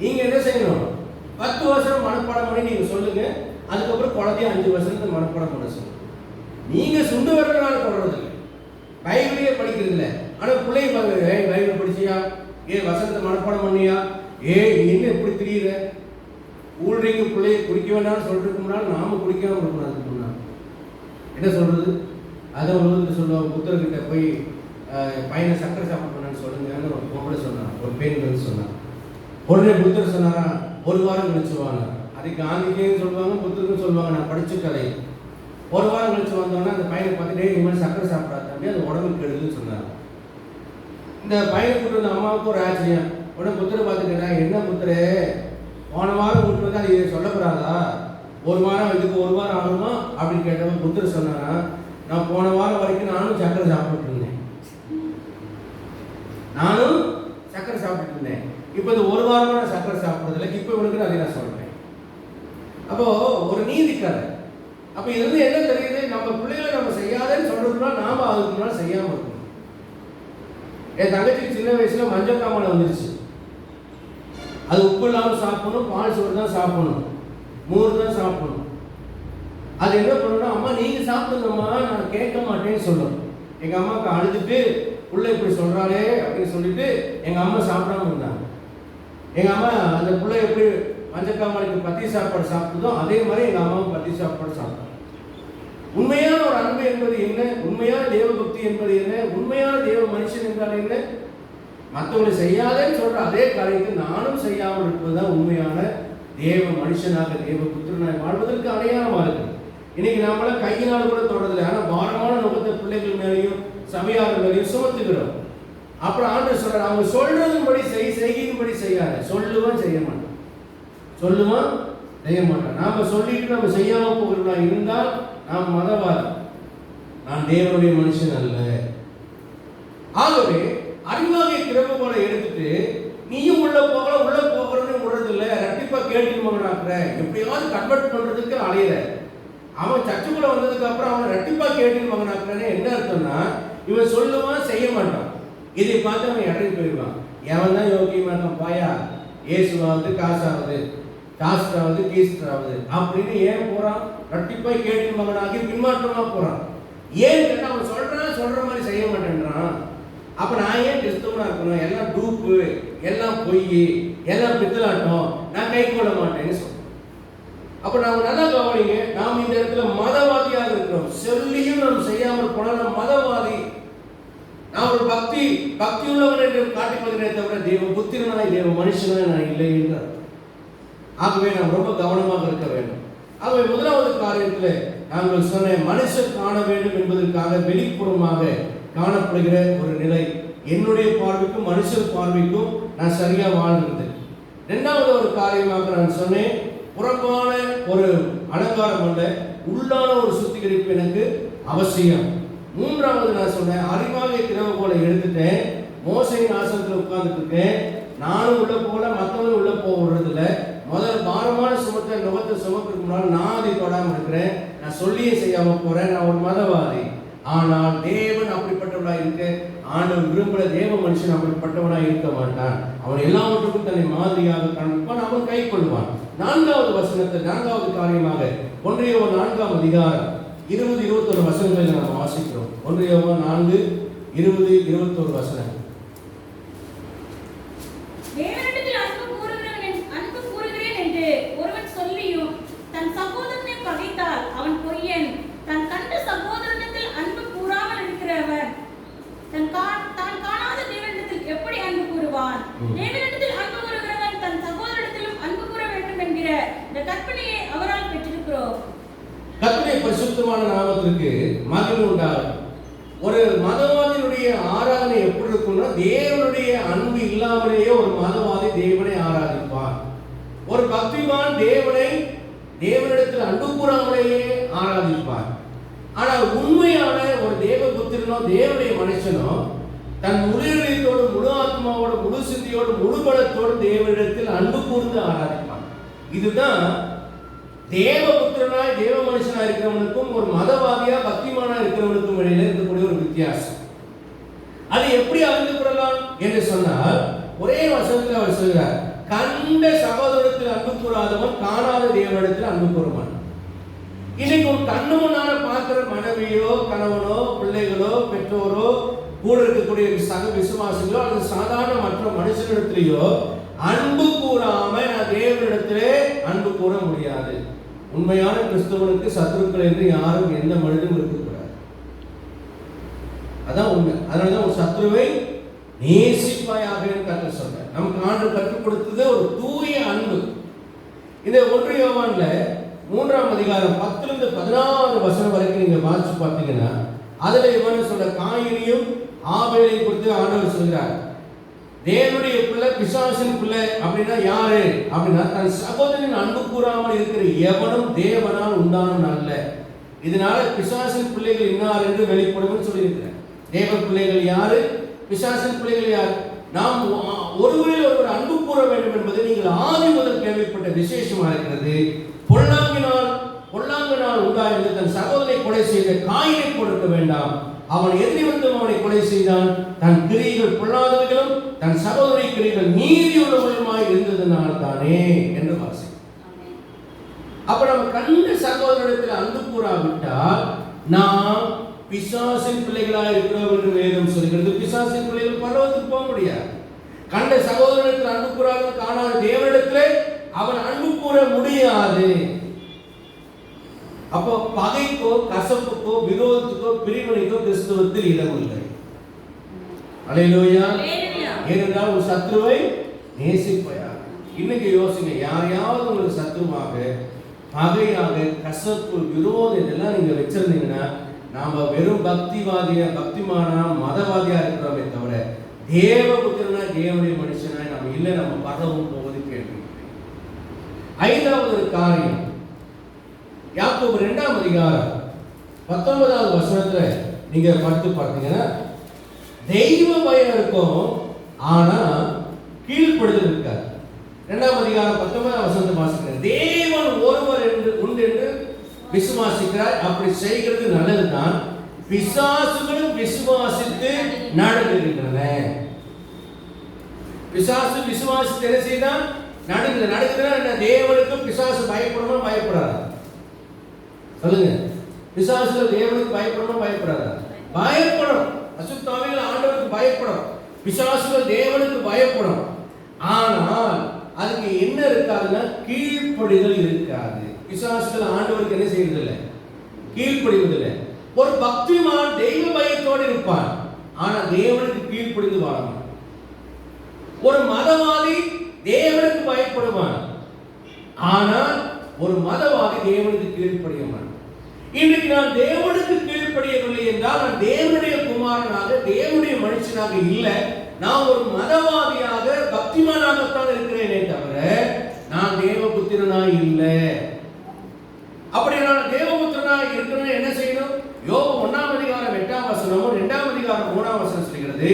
நீங்க என்ன செய்யணும்? 10 வசனம் மனப்பாடம் பண்ணி நீங்க சொல்லுங்க. அதுக்கப்புறம் குழந்தைய 5 வசனத்தை மனப்பாடம் பண்ண சொல்லுங்க. நீங்க சுண்டு வரனால சொல்றது இல்லை, பைபிளையே படிக்கிறது இல்லை. ஆனா பிள்ளைய பாருங்க, பைபிள் படிச்சியா, வசனத்தை மனப்பாடம் பண்ணியா, என்ன எப்படி தெரியுற ஊழ்றீங்க, பிள்ளைய குடிக்க வேண்டாம்னு சொல்றதுக்கு முன்னால் நாம குடிக்காம இருக்கணும். அதுக்கு முன்னால் என்ன சொல்றது? அதை உலகத்தில் சொல்லுவாங்க, புத்தர்கிட்ட போய் பையனை சக்கரை சாப்பிடணும்னு சொல்லுங்கன்னு ஒரு பொம்பளை சொன்னான், ஒரு பெண் வந்து சொன்னான். உடனே புத்தர் சொன்னாரா, 1 வாரம் கழிச்சுவாங்க. அதுக்கு காந்திஜியும் சொல்லுவாங்க, புத்தருக்கும் சொல்லுவாங்க. நான் படிச்ச கதை. 1 வாரம் கழிச்சு வந்தோன்னா அந்த பையனை பார்த்துட்டே, இந்த மாதிரி சக்கரை சாப்பிடாது தம்பி, அது உடம்புக்கு கெடுதுன்னு சொன்னாங்க. இந்த பையனை கூட்டு வந்த அம்மாவுக்கு ஒரு ஆச்சரியம். உடனே புத்தரை பார்த்து கேட்டாங்க, என்ன புத்தரே, போன வாரம் கூட்டு வந்து அது சொல்லக்கூடாதா, 1 வாரம் இதுக்கு 1 வாரம் ஆகுமா அப்படின்னு கேட்டவன் புத்தர் சொன்னாரா, நான் போன வாரம் வரைக்கும் நானும் சக்கரை சாப்பிட்டு இருந்தேன், நானும் சக்கரை சாப்பிட்டு இருந்தேன். இப்போ இந்த 1 வாரமா நான் சக்கரை சாப்பிட்றதில்லை, இப்போ இவனுக்கு அதை நான் சொல்றேன். அப்போ ஒரு நீதி கதை. அப்போ இதுல என்ன தெரியுது? நம்ம பிள்ளைகளை நம்ம செய்யாதேன்னு சொல்றதுனா நாம அதுக்கு முன்னாடி செய்யாம இருக்கணும். என் தங்கச்சிக்கு சின்ன வயசுல மஞ்சள் காமாலை வந்துருச்சு. அது உப்பு இல்லாமல் சாப்பிடணும், பால் சோறு தான் சாப்பிடணும், மோர் தான் சாப்பிடணும். அது என்ன பண்ணணும்? அம்மா நீங்க சாப்பிடுங்கம்மா, நான் கேட்க மாட்டேன்னு சொல்லணும். எங்க அம்மாவுக்கு அழுதுட்டு புள்ள இப்படி சொல்றாளே அப்படின்னு சொல்லிட்டு எங்க அம்மா சாப்பிடாம இருந்தாங்க. எங்க அம்மா அந்த புள்ள எப்படி மஞ்சக்காமலுக்கு பத்தி சாப்பாடு சாப்பிட்டதோ அதே மாதிரி எங்க அம்மாவுக்கு பத்தி சாப்பாடு சாப்பிட்டாங்க. உண்மையான ஒரு அன்பு என்பது என்ன? உண்மையான தேவ பக்தி என்பது என்ன? உண்மையான தேவ மனுஷன் என்றால் என்ன? மற்றவங்களை செய்யாதேன்னு சொல்ற அதே காரியத்தை நானும் செய்யாமல் இருப்பதுதான் உண்மையான தேவ மனுஷனாக, தேவ புத்திரனாக வாழ்வதற்கு அடையாளமா இருக்கு. இன்னைக்கு நாமெல்லாம் கையினால் கூட தொடரதில்லை, ஆனா பாரமான நுகத்தை பிள்ளைகள் மேலேயும் சபையாளர் மேலேயும் சுமத்துக்கிறோம். அப்புறம் ஆண்டவர் சொல்றாரு, அவங்க சொல்றதுபடி செய்கின்படி செய்யாத. சொல்லுவான் செய்ய மாட்டான், சொல்லுவான் செய்ய மாட்டான். நாம சொல்லிட்டு நம்ம செய்யாம போகிறதா இருந்தால் நாம் மதவாதி, நான் தேவனுடைய மனுஷன் அல்ல. ஆகவே அறிவாகிய திறமை போல எடுத்துட்டு நீயும் உள்ள போகல, உள்ள போகிறன்னு விடுறது இல்லை, ரெட்டிப்பா கேட்டின் மகனாக்குற, எப்படியாவது கன்வெர்ட் பண்றதுக்கு அலையிற. அவன் சர்ச்சுக்குள்ள வந்ததுக்கு அப்புறம் அவன் ரெட்டிப்பா கேட்டின் மகனாக்குறன்னு என்ன அர்த்தம்னா, இவன் சொல்லுவான் செய்ய மாட்டான். இதை பார்த்து அவன் இறங்கி போயிடுவான். எவன் தான் யோக்கியமா இருக்கான் பாயா, இயேசுவாவது காசாவது, காஸ்டாவது கீஸ்டாவது அப்படின்னு ஏன் போறான்? ரெட்டிப்பாய் கேட்டின் மகனாகி பின்மாற்றமா போறான். ஏன் கேட்டா அவன் சொல்ற மாதிரி செய்ய மாட்டேன்றான். அப்ப நான் ஏன் கிறிஸ்தவனா இருக்கணும்? எல்லாம் டூப்பு, எல்லாம் பொய், எல்லாம் பித்தலாட்டம், நான் கை கொள்ள மாட்டேன்னு சொல்றேன். அப்ப நாம நல்லா கவனிங்க, நாம் இந்த இடத்துல மதவாதியாக இருக்கிறோம். சொல்லியும் நாம் செய்யாமல் போனால் நாம் மதவாதி. நான் ஒரு பக்தி உள்ளவன் என்று காட்டிக்கொள்கிறே தவிர தேவ புத்திரனாய் தேவ மனுஷனாய் நான் இல்லை என்றார். ஆகவே நாம் ரொம்ப கவனமாக இருக்க வேண்டும். ஆகவே முதலாவது காரியத்தில் நாங்கள் சொன்ன மனுஷன் காண வேண்டும் என்பதற்காக வெளிப்புறமாக காணப்படுகிற ஒரு நிலை, என்னுடைய பார்வைக்கும் மனுஷர் பார்வைக்கும் நான் சரியா வாழ்கிறது. இரண்டாவது ஒரு காரியமாக நான் சொன்னேன், புறம்பான ஒரு அலங்காரம் அல்ல, உள்ளான ஒரு சுத்திகரிப்பு எனக்கு அவசியம். மூன்றாவது நான் சொன்னேன், அறிவாக திறவு போல எடுத்துட்டேன், மோசையின் ஆசனத்தில் உட்கார்ந்துட்டு இருக்கேன், நானும் உள்ள போல மற்றவங்க உள்ள போகிறதில்ல. முதல் பாரமான சுமத்தை நுகத்தை சுமத்துக்கு முன்னால் நான் அதை தொடாமல் இருக்கிறேன், நான் சொல்லியே செய்யாம போறேன், நான் ஒரு மதவாதி. ஆனால் தேவன் அப்படிப்பட்டவனாக இருக்க ஆண்டவன் விரும்புகிற தேவ மனுஷன் அப்படிப்பட்டவனாக இருக்க மாட்டான். அவன் எல்லாவற்றுக்கும் தன்னை மாதிரியாக காண்பிப்பான், அவன் கை கொள்வான். நான்காவது வசனத்தை, நான்காவது காரியமாக 1 யோவான் 4ஆம் அதிகாரம் 20-21 வசனங்களை நாம் வாசிக்கிறோம். 1 யோவான் 4:20-21 வசனம். தேவனிடத்தில் அன்பு கூறுகிறேன் என்று ஒருவன் சொல்லியும் தன் சகோதரனை பகைத்தால் அவன் பொய்யன். தன் கண்ட சகோதரனிடத்தில் அன்பு கூறாமல் இருக்கிறவன் தான் காணாத தேவனிடத்தில் எப்படி அன்பு கூறுவான்? தேவனிடத்தில் அன்பு கூறுகிறவன் தன் சகோதரனிடத்திலும் அன்பு கூற வேண்டும் என்கிற இந்த கற்பனையை அவரால் பெற்றிருக்கிறோம். கர்த்தருடைய பரிசுத்தமான நாமத்திற்கு மகிமை உண்டாகும். ஒரு மதவாதியினுடைய ஆராதனை எப்படி இருக்கும்னா, தேவனுடைய அன்பு இல்லாமலேயே ஒரு மதவாதி தேவனை ஆராதிப்பான். ஒரு பக்திமான் தேவனிடத்தில் அன்பு கூறாமலேயே ஆராதிப்பார். ஆனால் உண்மையான ஒரு தேவபுத்திரனோ தேவனுடைய மனுஷனோ தன் முழு இதயத்தோடு, முழு ஆத்மாவோடு, முழு சிந்தியோடு, முழு பலத்தோடு தேவனிடத்தில் அன்பு கூர்ந்து ஆராதிப்பான். இதுதான் தேவபுத்திரனாய் தேவ மனுஷனாய் இருக்கிறவனுக்கும் ஒரு மதவாதியா பக்திமானா இருக்கிறவனுக்கும் இடையில இருக்கக்கூடிய ஒரு வித்தியாசம். அது எப்படி அறிந்து கொள்ளலாம் என்று சொன்னால், ஒரே வசனத்தில் அவர் சொல்கிறார், கண்ட சகோதரத்தில் அன்பு கூறாதவன் காணாத தேவனிடத்தில் அன்பு கூறுவான். இன்னைக்கு ஒரு கண்ணு முன்னால பார்க்கிற மனைவியோ கணவனோ பிள்ளைகளோ பெற்றோரோ கூட இருக்கக்கூடிய சக விசுவாசிகளோ அல்லது சாதாரண மற்ற மனுஷனிடத்திலேயோ அன்பு கூறாம நான் தேவனிடத்திலே அன்பு கூற முடியாது. உண்மையான கிறிஸ்தவனுக்கு சத்துருக்கள் என்று யாரும் எந்த மனிதனும் இருக்கக்கூடாது. அதான் உண்மை. அதனாலதான் ஒரு சத்துருவை நேசிப்பாயாக கற்றுக் சொன்ன நமக்கு ஆண்டு கற்றுக் கொடுத்தது ஒரு தூய அன்பு. இந்த 1 யோவான்ல 3ஆம் அதிகாரம் 10-16 வசனம் வரைக்கும் நீங்க வாசிச்சு பார்த்தீங்கன்னா, அதுல இவன் சொல்ற காயினையும் ஆபேலையும் குறித்து ஆண்டவர் சொல்கிறார். தேவனுடைய பிள்ளை பிசாசின் பிள்ளை அப்படின்னா யாரு அப்படின்னா, தன் சகோதரன் அன்பு கூறாமல் இருக்கிற எவனும் தேவனால் உண்டானவன் அல்ல. இதனால பிசாசின் பிள்ளைகள் இன்னார் என்று வெளிப்படும் சொல்லியிருக்கிறேன். தேவ பிள்ளைகள் யாரு, பிசாசின் பிள்ளைகள் யார்? நாம் ஒருவரில் ஒருவர் அன்பு கூற வேண்டும் என்பது நீங்கள் ஆதி முதல் கேள்விப்பட்ட விசேஷமா இருக்கிறது. பொல்லாங்கினால் உண்டாயிருந்து தன் சகோதரனை கொலை செய்த காயினை கொடுக்க வேண்டாம். அவன் எதிர்த்து அவனை கொலை செய்தான். தன் கிரியைகள் பொல்லாதவர்களும் தன் சகோதரி கிரியைகள் நீதியுள்ளவர்களுமாய் இருந்ததனால் தானே என்று வாசி. அப்ப நம்ம கண்ட சகோதரத்தில் அன்பு கூறாவிட்டால் நாம் பிசாசின் பிள்ளைகளாக இருக்கிறோம் என்று வேதம் சொல்கிறது. பிசாசின் பிள்ளைகள் பரவத்துக்கு போக முடியாது. கண்ட சகோதரத்தில் அன்பு கூறாத காணாத தேவனிடத்திலே அவன் அன்பு கூற முடியாது. அப்போ பகைக்கோ கசப்புக்கோ விரோதத்துக்கோ பிரிவினைக்கோ கிறிஸ்துவத்தில் இடமில்லை. அல்லேலூயா. ஏனென்றால் ஒரு சத்ருவை நேசிப்பையா. இன்னைக்கு யோசிங்க, யாரையாவது உங்களுக்கு சத்ருவாக பகையாக கசப்பு விரோதம் இதெல்லாம் நீங்க வச்சிருந்தீங்கன்னா, நாம வெறும் பக்திமானா மதவாதியா இருக்கிறோமே தவிர தேவபுத்திரனா தேவனுடைய மனுஷனா நம்ம இல்லை. நம்ம பரவும் போவது கேள்வி. 5வது காரியம், யாக்கோபு 2ஆம் அதிகாரம் 19வது வசனத்துல நீங்க படித்து பார்த்தீங்கன்னா, தெய்வ பயம் இருக்கும் ஆனா கீழ்ப்படுதல் இருக்காது. 2ஆம் அதிகாரம் 19ஆம் வசனத்தை வாசிக்கிறேன். தேவன் ஒருவர் உண்டு என்று விசுவாசிக்கிறார். அப்படி செய்கிறது நல்லதுதான். பிசாசுகளும் விசுவாசித்து நடுங்குகின்றன. பிசாசு விசுவாசித்து என்ன செய்தான்? நடுங்குதுன்னா தேவனுக்கு பிசாசு பயப்படணுமா பயப்படாதா? சொல்லுங்க. பிசாசுகள் தேவனுக்கு பயப்படணுமா பயப்படாதா? பயப்படும். அசுத்தாவிகள் ஆண்டவருக்கு பயப்படும். பிசாசுகள் தேவனுக்கு பயப்படும். ஆனால் அதுக்கு என்ன இருக்காதுன்னா கீழ்ப்படிதல் இருக்காது. பிசாசுகள் ஆண்டவருக்கு என்ன செய்யறதில்லை? கீழ்ப்படிவதில்லை. ஒரு பக்திமான் தெய்வ பயத்தோடு இருப்பான், ஆனா தேவனுக்கு கீழ்ப்படிந்து வாழணும். ஒரு மதவாதி தேவனுக்கு பயப்படுவான், ஆனால் ஒரு மதவாதி தேவனுக்கு கீழ்ப்படியவான். இன்றைக்கு நான் தேவனுக்கு கீழ்ப்படியவில்லை என்றால் நான் தேவனுடைய குமாரனாக தேவனுடைய மனுஷனாக இல்லை, நான் ஒரு மதவாதியாக பக்திமானாகத்தான் இருக்கிறேனே தவிர நான் தேவபுத்திரனாய் இல்லை. அப்படி நான் தேவபுத்திரனாய் இருக்கிறேன் என்ன செய்யணும்? யோபு 1ஆம் அதிகாரம் 8ஆம் வசனமும் 2ஆம் அதிகாரம் 3ஆம் வசனம் சொல்கிறது.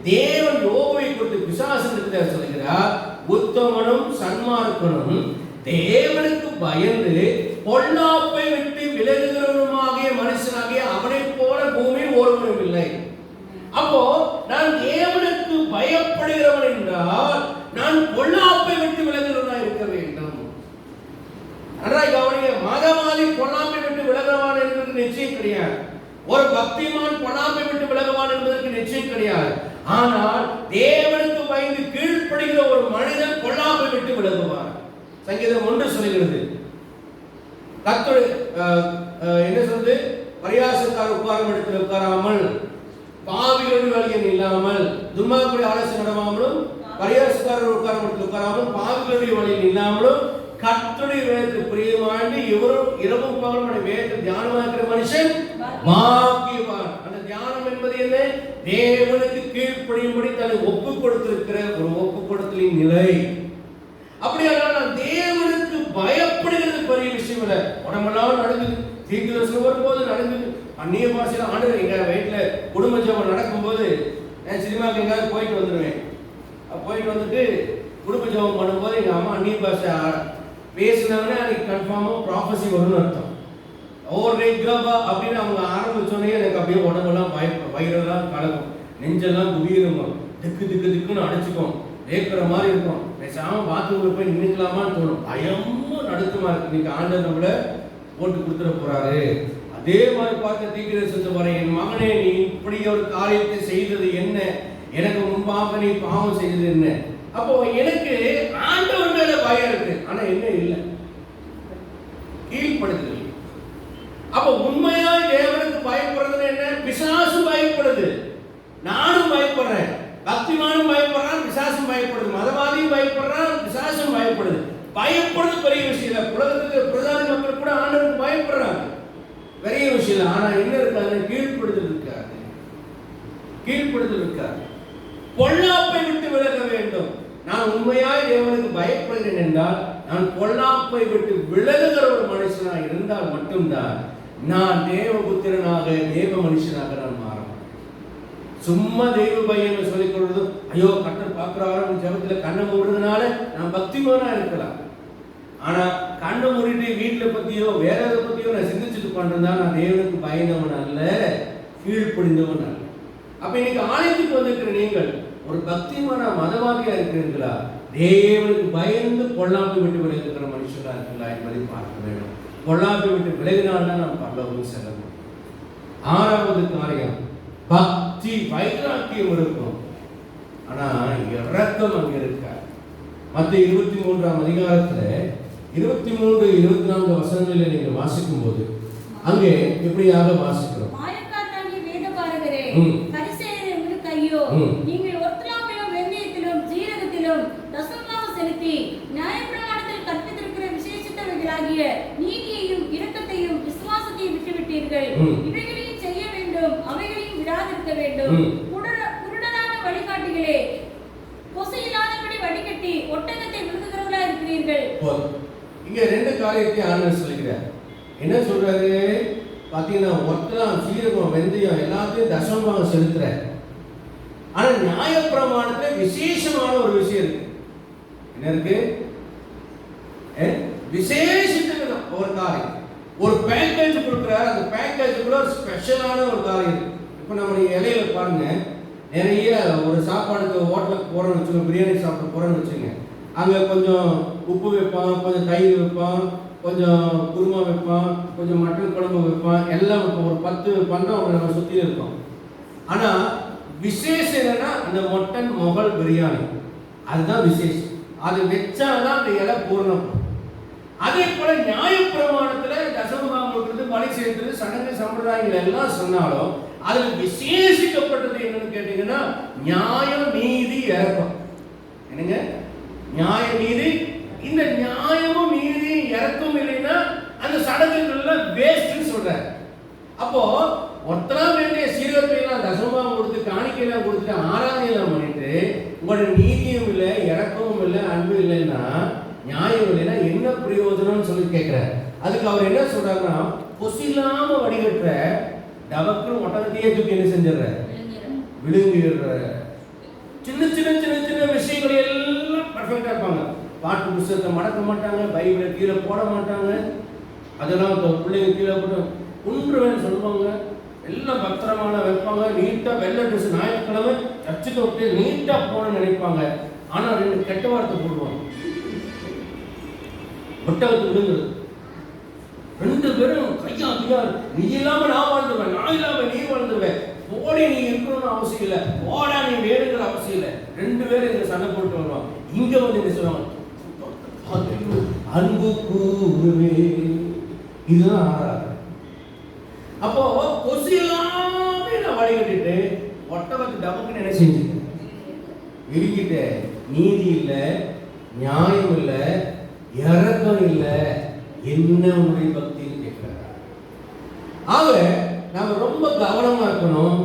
தேவன் யோபுவை குறித்து பிசாசனிடத்திலே சொல்கிறார், உத்தமனும் சன்மார்க்கனும் தேவனுக்கு பயந்து பொல்லாப்பை விட்டு விலகுகிறவனுமாகிய மனுஷனாகிய அவனை போல பூமியில் ஒருவனும் இல்லை. அப்போ நான் தேவனுக்கு பயப்படுகிறவன் என்றால் நான் பொல்லாப்பை விட்டு விலகுகிறவனாக இருக்க வேண்டும். மதவாதி பொல்லாப்பை விட்டு விலகுவான் என்பதற்கு நிச்சயம் கிடையாது. ஒரு பக்திமான் பொல்லாப்பை விட்டு விலகுவான் என்பதற்கு நிச்சயம் கிடையாது. ஆனால் தேவனுக்கு பயந்து கீழ்ப்படுகிற ஒரு மனிதன் பொல்லாப்பை விட்டு விலகுவார். சங்கீதம் 1 சொல்கிறது, கர்த்தர் என்ன சொல்றது? பரியாசக்கார உட்காரும் இடத்தில் உட்காராமல், பாவிகளுடைய வழியில் இல்லாமல், துன்மார்க்கருடைய ஆலோசனை நடவாமலும், பரியாசக்காரர் உட்காரும் இடத்தில் உட்காராமல், பாவிகளுடைய வழியில் இல்லாமலும், கர்த்தருடைய வேதத்துக்கு பிரியமானது இவரும் இரவும் பகலும் வேதத்தை தியானமாக இருக்கிற மனுஷன் பாக்கியவான். அந்த தியானம் என்பது என்ன? தேவனுக்கு கீழ்ப்படியும்படி தன்னை ஒப்பு கொடுத்திருக்கிற ஒரு ஒப்பு கொடுத்தலின் நிலை. அப்படியானால் நான் தேவனுக்கு பயப்படுகிறது பெரிய விஷயம் இல்லை. உடம்பெல்லாம் நடக்குது, தீர்க்கதரிசனம் வரும்போது நடக்குது, அந்நிய பாஷையில ஆண்டு எங்க வீட்டுல குடும்ப ஜெபம் நடக்கும்போது சினிமாவுக்கு எங்காவது போயிட்டு வந்துடுவேன். போயிட்டு வந்துட்டு குடும்ப ஜெபம் பண்ணும்போது எங்க அம்மா அந்நிய பாஷை பேசினாங்கன்னா அன்னைக்கு கன்ஃபார்மா ப்ராஃபஸி வரும்னு அர்த்தம். ஓரே ஜபா அப்படின்னு அவங்க ஆரம்பிச்சோன்னே எனக்கு அப்படியே உடம்பெல்லாம் வயிறெல்லாம் கலக்கும், நெஞ்செல்லாம் குவியிருங்க, திக்கு திக்கு திக்குன்னு அடைச்சிக்கும், வேக்கிற மாதிரி இருக்கும். பேசாம பாத்ரூம்ல போய் நின்றுக்கலாமான்னு தோணும். பயமும் நடுக்கமா இருக்கு, இன்னைக்கு ஆண்டவர் நம்மள போட்டு கொடுத்துட போறாரு. அதே மாதிரி பார்த்து தீர்க்கதரிசனத்தை வர, என் மகனே நீ இப்படி ஒரு காரியத்தை செய்தது என்ன, எனக்கு முன்பாக நீ பாவம் செய்தது என்ன. அப்போ எனக்கு ஆண்டவர் மேல பயம் இருக்கு, ஆனா என்ன இல்லை, கீழ்ப்படுதல். அப்போ உண்மையாய் தேவனுக்கு பயப்படுறது என்ன? பிசாசு பயப்படுது, நானும் பயப்படுறேன், பக்திமானும் பயப்படுறான், பிசாசும் பயப்படுது, மதவாதியும் பயப்படுறான், பிசாசும் பயப்படுது. பயப்படுறது பெரிய விஷயம் இல்லை. உலகத்துக்கு பிரதான மக்கள் கூட ஆண்டவருக்கு பயப்படுறாங்க, பெரிய விஷயம் இல்லை. ஆனா என்ன இருக்காது? கீழ்ப்படுதல் இருக்காது, கீழ்ப்படுதல் இருக்காது. பொல்லாப்பை விட்டு விலக வேண்டும். நான் உண்மையாய் தேவனுக்கு பயப்படுகிறேன் என்றால் நான் பொல்லாப்பை விட்டு விலகுகிற ஒரு மனுஷனாக இருந்தால் மட்டும்தான் நான் தேவபுத்திரனாக தேவ மனுஷனாக நான் மாற மாட்டேன். சும்மா தெய்வ பயம் சொல்லிக் கொள்வதும், ஐயோ கர்த்தர் பார்க்கிறாரு ஜபத்துல கண்ணை மூடுறதுனால நான் பக்திமானா இருக்கலாம். ஆனா கண்ணை மூடிட்டு வீட்டுல பத்தியோ வேற எதை பத்தியோ நான் சிந்திச்சுட்டு பண்றதா நான் தேவனுக்கு பயந்தவன் அல்ல, கீழ்ப்படிந்தவன் அல்ல. அப்ப இன்னைக்கு ஆலயத்துக்கு வந்திருக்கிற நீங்கள் ஒரு பக்திமான மதவாதியா இருக்கிறீர்களா, தேவனுக்கு பயந்து பொல்லாப்பை விட்டு விலகுகிற மனுஷனா இருக்கிறா என்பதை பார்க்க வேண்டும். பொல்லாப்பை விட்டு விலகினால்தான் நாம் பரலோகம் செல்ல முடியும். 6வது காரியம், பக்தி வைராக்கியம் இருக்கும், ஆனா இரக்கம் அங்க இருக்காது. மத்திய 23ஆம் அதிகாரத்துல 23, 24 வசனங்களில் நீங்கள் வாசிக்கும் போது அங்கே எப்படியாக வாசிக்கிறோம்? மாயக்காரனாகிய வேதபாரகரே, பரிசேயரே உங்களுக்கு ஐயோ, நீங்கள் ஒர்த்தலாமிலும் வெந்தயத்திலும் ஜீரகத்திலும் தசமபாகம் செலுத்தி நியாயப்பிரமாணத்தில் கற்பித்திருக்கிற விசேஷித்தவைகளாகிய நீதியையும் இரக்கத்தையும் விசுவாசத்தையும் விட்டுவிட்டீர்கள். இவைகளையும் செய்ய வேண்டும், அவைகளையும் விடாதிருக்க வேண்டும். குருடரான வழிகாட்டிகளே, கொசையில்லாதபடி வடிகட்டி ஒட்டகத்தை விழுங்குகிறவர்களா இருக்கிறீர்கள். இங்க 2 காரியத்தை ஆண்டவர் சொல்கிறார். என்ன சொல்றாரு பாத்தீங்கன்னா, ஒட்டலாம், சீரகம், வெந்தயம் எல்லாத்தையும் தசமபாகம் செலுத்துற. ஆனா நியாயப்பிரமாணத்துல விசேஷமான ஒரு விஷயம் இருக்கு. என்ன இருக்கு? விசேஷித்த ஒரு காரியம், ஒரு பேக்கேஜ் கொடுக்குறாரு. அந்த பேக்கேஜுக்குள்ள ஒரு ஸ்பெஷலான ஒரு காரியம். இப்போ நம்முடைய இலையில பாருங்க, நிறைய ஒரு சாப்பாடுக்கு ஹோட்டலுக்கு போகிறோன்னு வச்சுக்கோங்க, பிரியாணி சாப்பிட போகிறோன்னு வச்சுங்க, அங்கே கொஞ்சம் உப்பு வைப்பான், கொஞ்சம் தயிர் வைப்பான், கொஞ்சம் குருமா வைப்பான், கொஞ்சம் மட்டன் குழம்பு வைப்பான், எல்லாம் வைப்பான். ஒரு 10-12 நம்ம சுற்றி இருக்கோம். ஆனால் விசேஷம் என்னன்னா அந்த மட்டன் மொகல் பிரியாணி, அதுதான் விசேஷம். அது வச்சாதான் அந்த இலை பூர்ணம். அதே போல நியாயப்பிரமாணத்துல தசமபாகம் கொடுக்கிறது, பலி செலுத்துறது, சடங்கு சம்பிரதாயங்கள் எல்லாம் சொன்னாலும் அதுல விசேஷிக்கப்பட்டது என்னன்னு கேட்டீங்கன்னா நியாயம், நீதி, இரக்கம். என்னங்க நியாயம், நீதி. இந்த நியாயமும் நீதி இரக்கம் இல்லைன்னா அந்த சடங்குகள்ல வேஸ்ட்னு சொல்றாரு. அப்போ ஒருத்தரா வேண்டிய சீரகத்தையெல்லாம் தசமபாகம் கொடுத்து காணிக்கையெல்லாம் கொடுத்துட்டு ஆராதனையெல்லாம் பண்ணிட்டு உங்களோட நீதியும் இல்லை, இரக்கமும் இல்லை, அன்பு இல்லைன்னா, நியாயம் இல்லைன்னா என்ன பிரயோஜனம்னு சொல்லி கேட்கிறார். அதுக்கு அவர் என்ன சொல்றாருன்னா, பொசிலாம வடிகட்டுற டபக்குன்னு ஒட்டகத்தையே தூக்கி என்ன செஞ்சிடற, விழுங்கிடுற. சின்ன சின்ன சின்ன சின்ன விஷயங்கள் எல்லாம் பர்ஃபெக்டா இருப்பாங்க. பாட்டு புத்தகத்தை மடக்க மாட்டாங்க, பைபிளை கீழே போட மாட்டாங்க, அதெல்லாம் பிள்ளைங்க கீழே போட்டு குன்றுவேன்னு சொல்லுவாங்க, எல்லாம் பத்திரமான வைப்பாங்க, நீட்டா வெள்ளை ட்ரெஸ், ஞாயிற்றுக்கிழமை சர்ச்சுக்கு விட்டு நீட்டா போகணும்னு நினைப்பாங்க. ஆனா 2 கெட்ட வார்த்தை போடுவாங்க, ஒட்டகத்துக்கு விழுங்குறது. 2 பேரும் கையா கையா, நீ இல்லாம நான் வாழ்ந்துருவேன், நான் இல்லாம நீ வாழ்ந்துருவேன், போடி நீ இருக்கணும்னு அவசியம் இல்லை, போடா நீ வேணுங்கிற அவசியம் இல்லை. 2 பேரும் இங்க சண்டை போட்டு வருவாங்க. இங்க வந்து என்ன சொல்லுவாங்க, அன்பு கூறுவே. இதுதான் ஆறாறு. அப்போ கொசு எல்லாமே நான் வழிகட்டிட்டு ஒட்டகத்துக்கு டபக்குன்னு என்ன செஞ்சு விரிக்கிட்ட, நீதி இல்லை, நியாயம் இல்லை, இரக்கம் இல்லை, என்ன உன்னுடைய பக்தின்னு கேட்கிறார். ஆக நாம ரொம்ப கவனமா இருக்கணும்.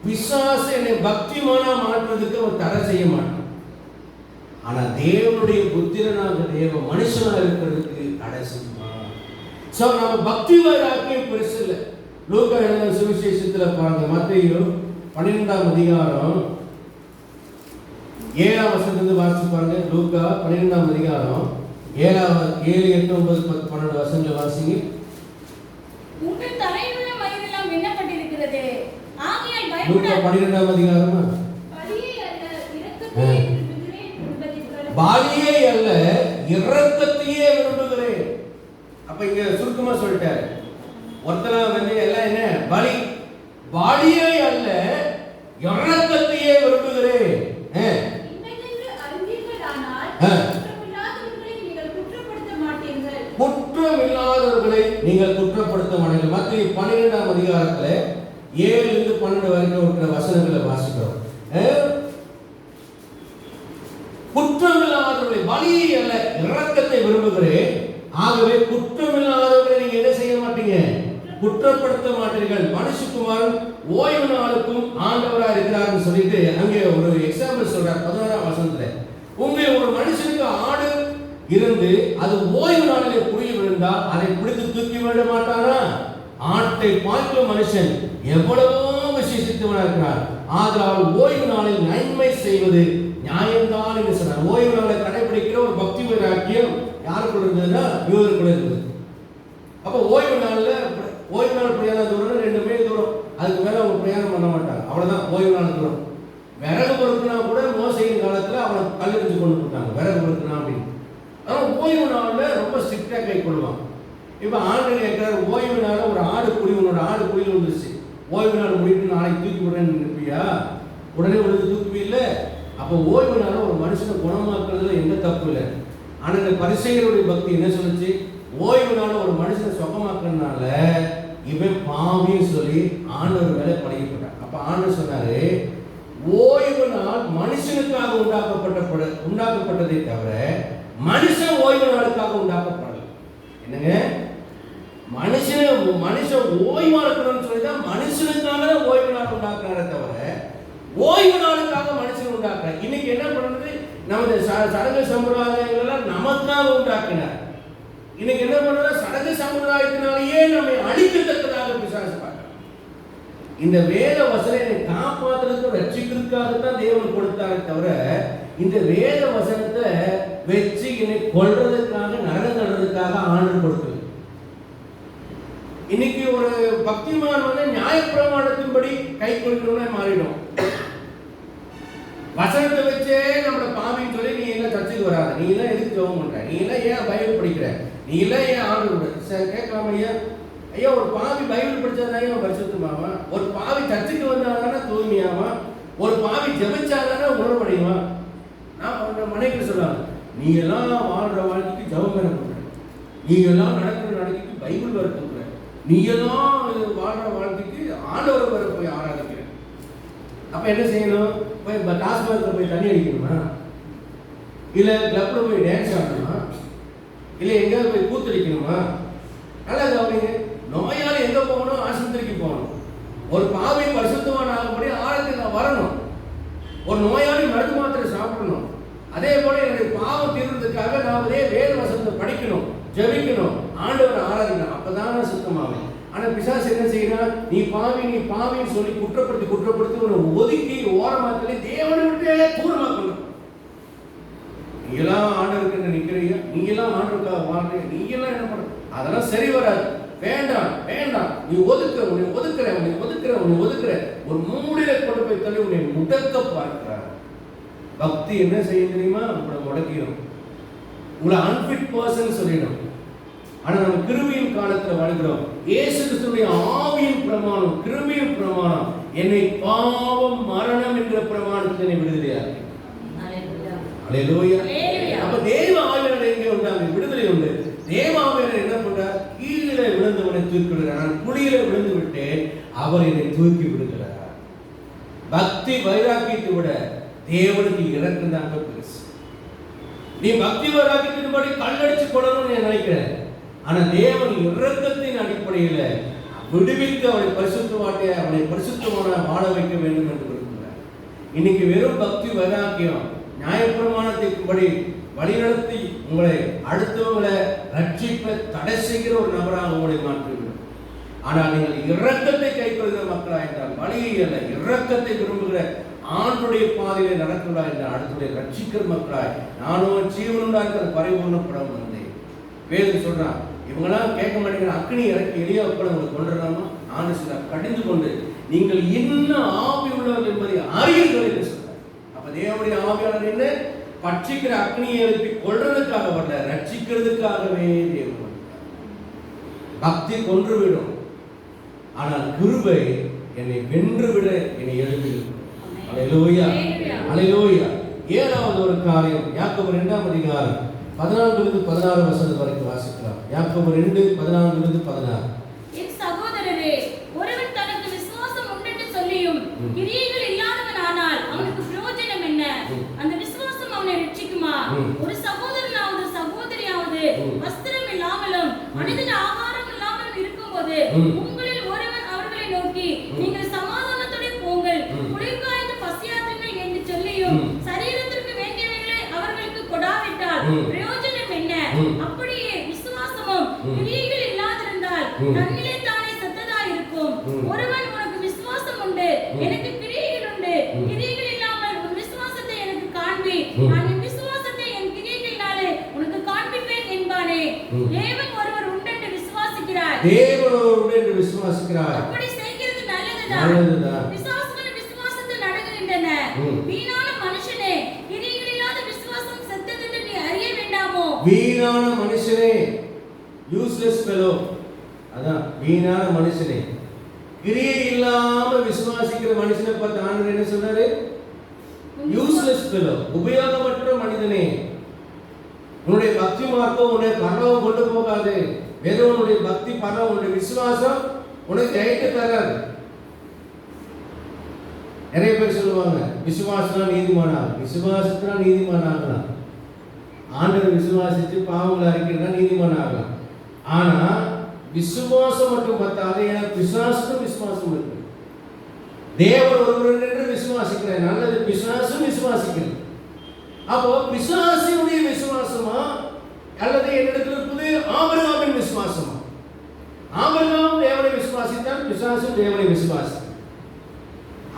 பிசாசு என்னை பக்திமானா மாற்றுறதுக்கு அவன் தடை செய்ய மாட்டான். ஆனா தேவனுடைய புத்திரனாக தேவ மனுஷனா இருக்கிறதுக்கு தடை செய்வான். சோ நம்ம பக்தி வைராக்கியம் பெருசு இல்லை. லூக்கா எழுதின சுவிசேஷத்துல பாருங்க, மத்தேயு 12ஆம் அதிகாரம் 7ஆம் வசனத்திலிருந்து வாசிச்சு பாருங்க. லூக்கா 12ஆம் அதிகாரம் 7, 8, 9, 10, 12 வசனங்களை வாசிங்க. உங்கள் தலையிலுள்ள மயிரெல்லாம் எண்ணப்பட்டிருக்கிறது, ஆகையால் பயப்படாதீர்கள். லூக்கா 12ஆம் அதிகாரமா, பலியை அல்ல இரக்கத்தையே விரும்புகிறேன். அப்ப இங்க சுருக்கமா சொல்லிட்டாரு. ஒருத்தரா வந்து எல்லாம் என்ன பலி, பலியை அல்ல இரக்கத்தையே விரும்புகிறேன். குற்றம் இல்லாதவர்களை நீங்கள் குற்றப்படுத்த மாட்டீர்கள். மத்தேயு 12ஆம் அதிகாரத்துல 7 to 12 வரைக்கும் இருக்கிற வசனங்களை வாசிக்கிறோம். குற்றம் இல்லாதவர்களை, பலியை அல்ல இரக்கத்தை விரும்புகிறேன், ஆகவே குற்றம் இல்லாதவர்களை நீங்க என்ன செய்ய மாட்டீங்க, குற்றப்படுத்த மாட்டீர்கள். மனுஷகுமாரன் ஓய்வு நாளுக்கும் ஆண்டவரா இருக்கிறார்னு சொல்லிட்டு அங்கே ஒரு எக்ஸாம்பிள் சொல்றார் 16ஆம் வசனத்துல. உங்க ஒரு மனுஷனுக்கு ஆடு இருந்து அது ஓய்வு நாளிலே குழி விழுந்தா அதை பிடித்து தூக்கி விட மாட்டானா? ஆட்டை பார்க்கும் மனுஷன் எவ்வளவோ விசேஷித்தவனா இருக்கிறார். ஆதலால் ஓய்வு நாளில் நன்மை செய்வது நியாயம்தான் என்று சொன்னார். ஓய்வு நாளை கடைபிடிக்கிற ஒரு பக்தி வைராக்கியம் யாருக்குள்ள இருந்ததுன்னா யூதருக்குள்ள இருந்தது. அப்போ ஓய்வு நாள் பிரயாணம் தூரம் 2 மைல் தூரம், அதுக்கு மேல அவங்க பிரயாணம் பண்ண மாட்டாங்க. அவ்வளவுதான் ஓய்வு நாள் தூரம். விறகு பொறுக்குனா கூட மோசையின் காலத்துல அவனை கல்லெறிஞ்சு கொண்டு போட்டாங்க, விறகு பொறுக்குனா அப்படின்னு. ஆனால் ஓய்வு நாளில் ரொம்ப ஸ்ட்ரிக்டா கை கொள்வாங்க. இப்போ ஆண்டு கேட்கிறார், ஓய்வு நாள் ஒரு ஆடு குழி, உன்னோட ஆடு குழியில் வந்துருச்சு, ஓய்வு நாள் முடிட்டு நாளைக்கு தூக்கி விடுறேன்னு நினைப்பியா? உடனே விழுந்து தூக்குவி இல்லை. அப்போ ஓய்வு நாள் ஒரு மனுஷனை குணமாக்குறதுல எந்த தப்பு இல்லை. ஆனால் இந்த பரிசேயருடைய பக்தி என்ன சொல்லுச்சு, ஓய்வு நாள் ஒரு மனுஷனை சுகமாக்குறதுனால இவன் பாவின்னு சொல்லி ஆண்டவர் மேலே பழகிப்பட்டான். அப்போ ஆண்டவர் சொன்னாரு, ஓய்வு நாள் மனுஷனுக்காக உண்டாக்கப்பட்டதை தவிர மனுஷன் ஓய்வு நாளுக்காக உண்டாக்கப்படல. என்னங்க, மனுஷன் ஓய்வா இருக்கணும்னு சொல்லிதான் மனுஷனுக்காக ஓய்வு நாள் உண்டாக்குறாரே தவிர ஓய்வு நாளுக்காக மனுஷன் உண்டாக்குறார். இன்னைக்கு என்ன பண்றது, நமது சடங்கு சம்பிரதாயங்கள் எல்லாம் நமக்காக உண்டாக்கினார். இன்னைக்கு என்ன பண்றது, சடங்கு சம்பிரதாயத்தினாலேயே நம்மை அழிக்கத்தக்கதாக பிசாசு பார்க்கிறார். இந்த வேத வசனத்தை காப்பாற்றுறதுக்கு ரட்சிக்கிறதுக்காகத்தான் தேவன் கொடுத்தாரே தவிர இந்த வேத வசனத்தை வச்சு என்னை கொல்றதுக்காக நரகம் தள்ளுறதுக்காக ஆண்டு கொடுக்கல. இன்னைக்கு ஒரு பக்திமான் வந்து நியாயப்பிரமாணத்தின்படி கை கொள்கிறோம்னே மாறிடும். வசனத்தை வச்சே நம்மள பாவின்னு சொல்லி நீ எல்லாம் சர்ச்சுக்கு வராத, நீ எல்லாம் எதுக்கு ஜெபம் பண்ற, நீ எல்லாம் ஏன் பைபிள் படிக்கிற, நீ எல்லாம் ஏன் ஆண்டு கேட்கலாமா? ஐயா ஒரு பாவி பைபிள் படிச்சாதான் பரிசுத்தமாவா? ஒரு பாவி சர்ச்சுக்கு வந்தாதானே தூய்மையாவா? ஒரு பாவி ஜெபிச்சாதானே உணர்வடையுமா? நான் மனைவி சொல்றாங்க, நீ எல்லாம் வாழ்ற வாழ்க்கைக்கு ஜெபம் பண்ண பண்ற, நீ எல்லாம் நடக்கிற நடக்கைக்கு பைபிள் வர பண்ற, நீ எல்லாம் வாழ்ற வாழ்க்கைக்கு ஆண்டவர் வர போய் ஆராதிக்கிற. அப்ப என்ன செய்யணும்? போய் டாஸ்மார்க்ல போய் தண்ணி அடிக்கணுமா? இல்ல கிளப்ல போய் டான்ஸ் ஆடணுமா? இல்ல எங்கேயாவது போய் கூத்தடிக்கணுமா? நல்லா கவனிங்க. நோயாளி எங்க போகணும்? ஆஸ்பத்திரிக்கு போகணும். ஒரு பாவை பரிசுத்தமான ஆகும்படி ஆழத்துக்கு வரணும். ஒரு நோயாளி மருந்து மாத்திரை சாப்பிடணும். அதே போல என்னுடைய பாவம் தீர்றதுக்காக நான் வேத வசனத்தை படிக்கணும், ஜெபிக்கணும், ஆண்டவரை ஆராதிக்கணும். அப்பதான் சுத்தமாகும். ஆனா பிசாசு என்ன செய்யறான்? நீ பாவின்னு சொல்லி குற்றப்படுத்தி உன்னை ஒதுக்கி ஓரமாக்கலே தேவனை விட்டு தூரமாக்கணும். நீங்களாம் ஆண்டவருக்கு நிக்கிறீங்க, நீங்களாம் ஆண்டவருக்காக வாழ்றீங்க, நீங்களாம் என்ன பண்ண? அதெல்லாம் சரி வராது. வேண்டாம், நீ உன்னை ஒதுக்குற ஒரு மூடில கொண்டு போய் தள்ளி உன்னை முடக்க பார்க்கிறார். பக்தி என்ன செய்ய தெரியுமா? உங்களை முடக்கிடும், உங்களை அன்பிட் பர்சன் சொல்லிடும். ஆனா நம்ம கிருபையின் காலத்துல வாழ்கிறோம். இயேசு கிறிஸ்துவின் ஆவியின் பிரமாணம், கிருபையின் பிரமாணம் என்னை பாவம் மரணம் என்ற பிரமாணத்தில் என்னை விடுதலையாக்கி. அல்லேலூயா. அப்ப தேவ ஆவியானவர் எங்கே உண்டாங்க? விடுதலை உண்டு. தேவ ஆவியானவர் என்ன பண்றார்? கீழே விழுந்தவனை தூக்கி விடுகிறார். நான் குழியில விழுந்து விட்டேன், அவர் என்னை தூக்கி விடுகிறார். பக்தி வைராக்கியத்தை விட தேவனுக்கு இரக்கம் தான் பெருசு. நீ பக்தி வைராக்கியத்தின்படி கல்லடிச்சு கொள்ளணும்னு நினைக்கிறேன். ஆனா தேவன் இரக்கத்தின் அடிப்படையில விடுவித்து அவனை பரிசுத்தமான வாழ வைக்க வேண்டும் என்று விரும்புகிறார். இன்னைக்கு வெறும் பக்தி வைராக்கியம் நியாயப்பிரமாணத்தின்படி வழிநடத்தி உங்களை அடுத்தவங்களை ரட்சிப்பை தடை செய்கிற ஒரு நபராக உங்களை மாற்றிவிடும். ஆனால் நீங்கள் இரக்கத்தை கைக்கொள்கிற மக்களா என்றால், வழியை அல்ல இரக்கத்தை விரும்புகிற ஆண்டுடைய பாதையில நடக்கிறா என்றால் அடுத்துடைய ரட்சிக்கிற மக்களாய் நானும் ஜீவனுண்டாக பரிபூர்ணப்படம் வந்தேன். வேதம் சொல்றான், இவங்களாம் கேட்க மாட்டேங்கிற அக்னி இறக்கி எளியப்பட உங்களுக்கு கொண்டுறாமா? நான் சில கடிந்து கொண்டு நீங்கள் இன்னும் ஆவி உள்ளவர்கள் என்பதை அறியுங்கள் என்று சொல்றார். அப்ப தேவனுடைய ஆவியாளர் என்ன? பட்சிக்கிற அக்னியை எழுப்பி கொள்றதுக்காக வரல, ரட்சிக்கிறதுக்காகவே தேவன். பக்தி கொன்றுவிடும், ஆனால் கிருபை என்னை வென்றுவிட என்னை எழுப்பிடும். அல்லேலூயா, அல்லேலூயா. ஏழாவது ஒரு காரியம் யாக்கோபு 2ஆம் அதிகாரம் 14-16 வசனம் வரைக்கும் வாசிக்கலாம். யாக்கோபு 2:14-16. என் சகோதரரே, ஒருவன் தனக்கு விசுவாசம் உண்டென்று சொல்லியும் கிரியைகள் இல்லாதவனானால் அவனுக்கு பிரயோஜனம் என்ன? அந்த விசுவாசம் அவனை ரட்சிக்குமா? ஒரு சகோதரனாவது சகோதரியாவது வஸ்திரம் இல்லாமலும் மனிதன் ஆகாரம் இல்லாமலும் இருக்கும்போது உங்களில் ஒருவன் அவர்களை நோக்கி நீங்கள் சமாதானத்தோட போங்கள், குளிர்காய்ந்த பசியாற்றுங்கள் என்று சொல்லியும் சரீரத்திற்கு வேண்டியவைகளை அவர்களுக்கு கொடாவிட்டால் பிரயோஜனம் என்ன? அப்படியே விசுவாசமும் கிரியைகள் இல்லாதிருந்தால் தன்னிலே தானே செத்ததாய் இருக்கும். ஒருவன் உனக்கு விசுவாசம் உண்டு, எனக்கு கிரியைகள் உண்டு, கிரியைகள் இல்லாமல் உன் விசுவாசத்தை எனக்கு காண்பி, நான் என் விசுவாசத்தை என் கிரியைகளினாலே உனக்கு காண்பிப்பேன் என்பானே. தேவன் ஒருவர் உண்டென்று விசுவாசிக்கிறார், அப்படி செய்கிறது நல்லதுதான். விசுவாசங்கள் விசுவாசத்தில் நடக்கின்றன. வீணான மனுஷனே, கிரியைகள் இல்லாத விசுவாசம் செத்ததென்று நீ அறிய வேண்டாமோ? வீணான மனுஷனே, யூஸ்லெஸ் ஃபெலோ. அதான் வீணான மனுஷனே, கிரியை இல்லாம விசுவாசிக்கிற மனுஷனை பார்த்து ஆண்டவர் என்ன சொன்னாரு? யூஸ்லெஸ் ஃபெலோ, உபயோகமற்ற மனிதனே. உன்னுடைய பக்தி மார்க்கம் உன்னை பரலோகம் கொண்டு போகாது. வெறும் உன்னுடைய பக்தி பரலோகம், உன்னுடைய விசுவாசம் உனக்கு ஜெயிக்க தராது. நிறைய பேர் சொல்லுவாங்க, விசுவாசனா நீதிமானாகும், விசுவாசத்தினா நீதிமானாகலாம், ஆண்டவர் விசுவாசிச்சு பாவங்களை அறிக்கிறதா நீதிமான் ஆகலாம். ஆனா விசுவாசம் மட்டும் பத்தாது, எனக்கு விசுவாசம் இருக்கு. தேவன் ஒருவர் என்று விசுவாசிக்கிறேன், நல்லது. விசுவாசம் விசுவாசிக்கிறேன். அப்போ விசுவாசியுடைய விசுவாசமா அல்லது என்னிடத்தில் இருப்பது ஆபிரகாமின் விசுவாசமா? ஆபிரகாம் தேவனை விசுவாசித்தான், விசுவாசம் தேவனை விசுவாசி.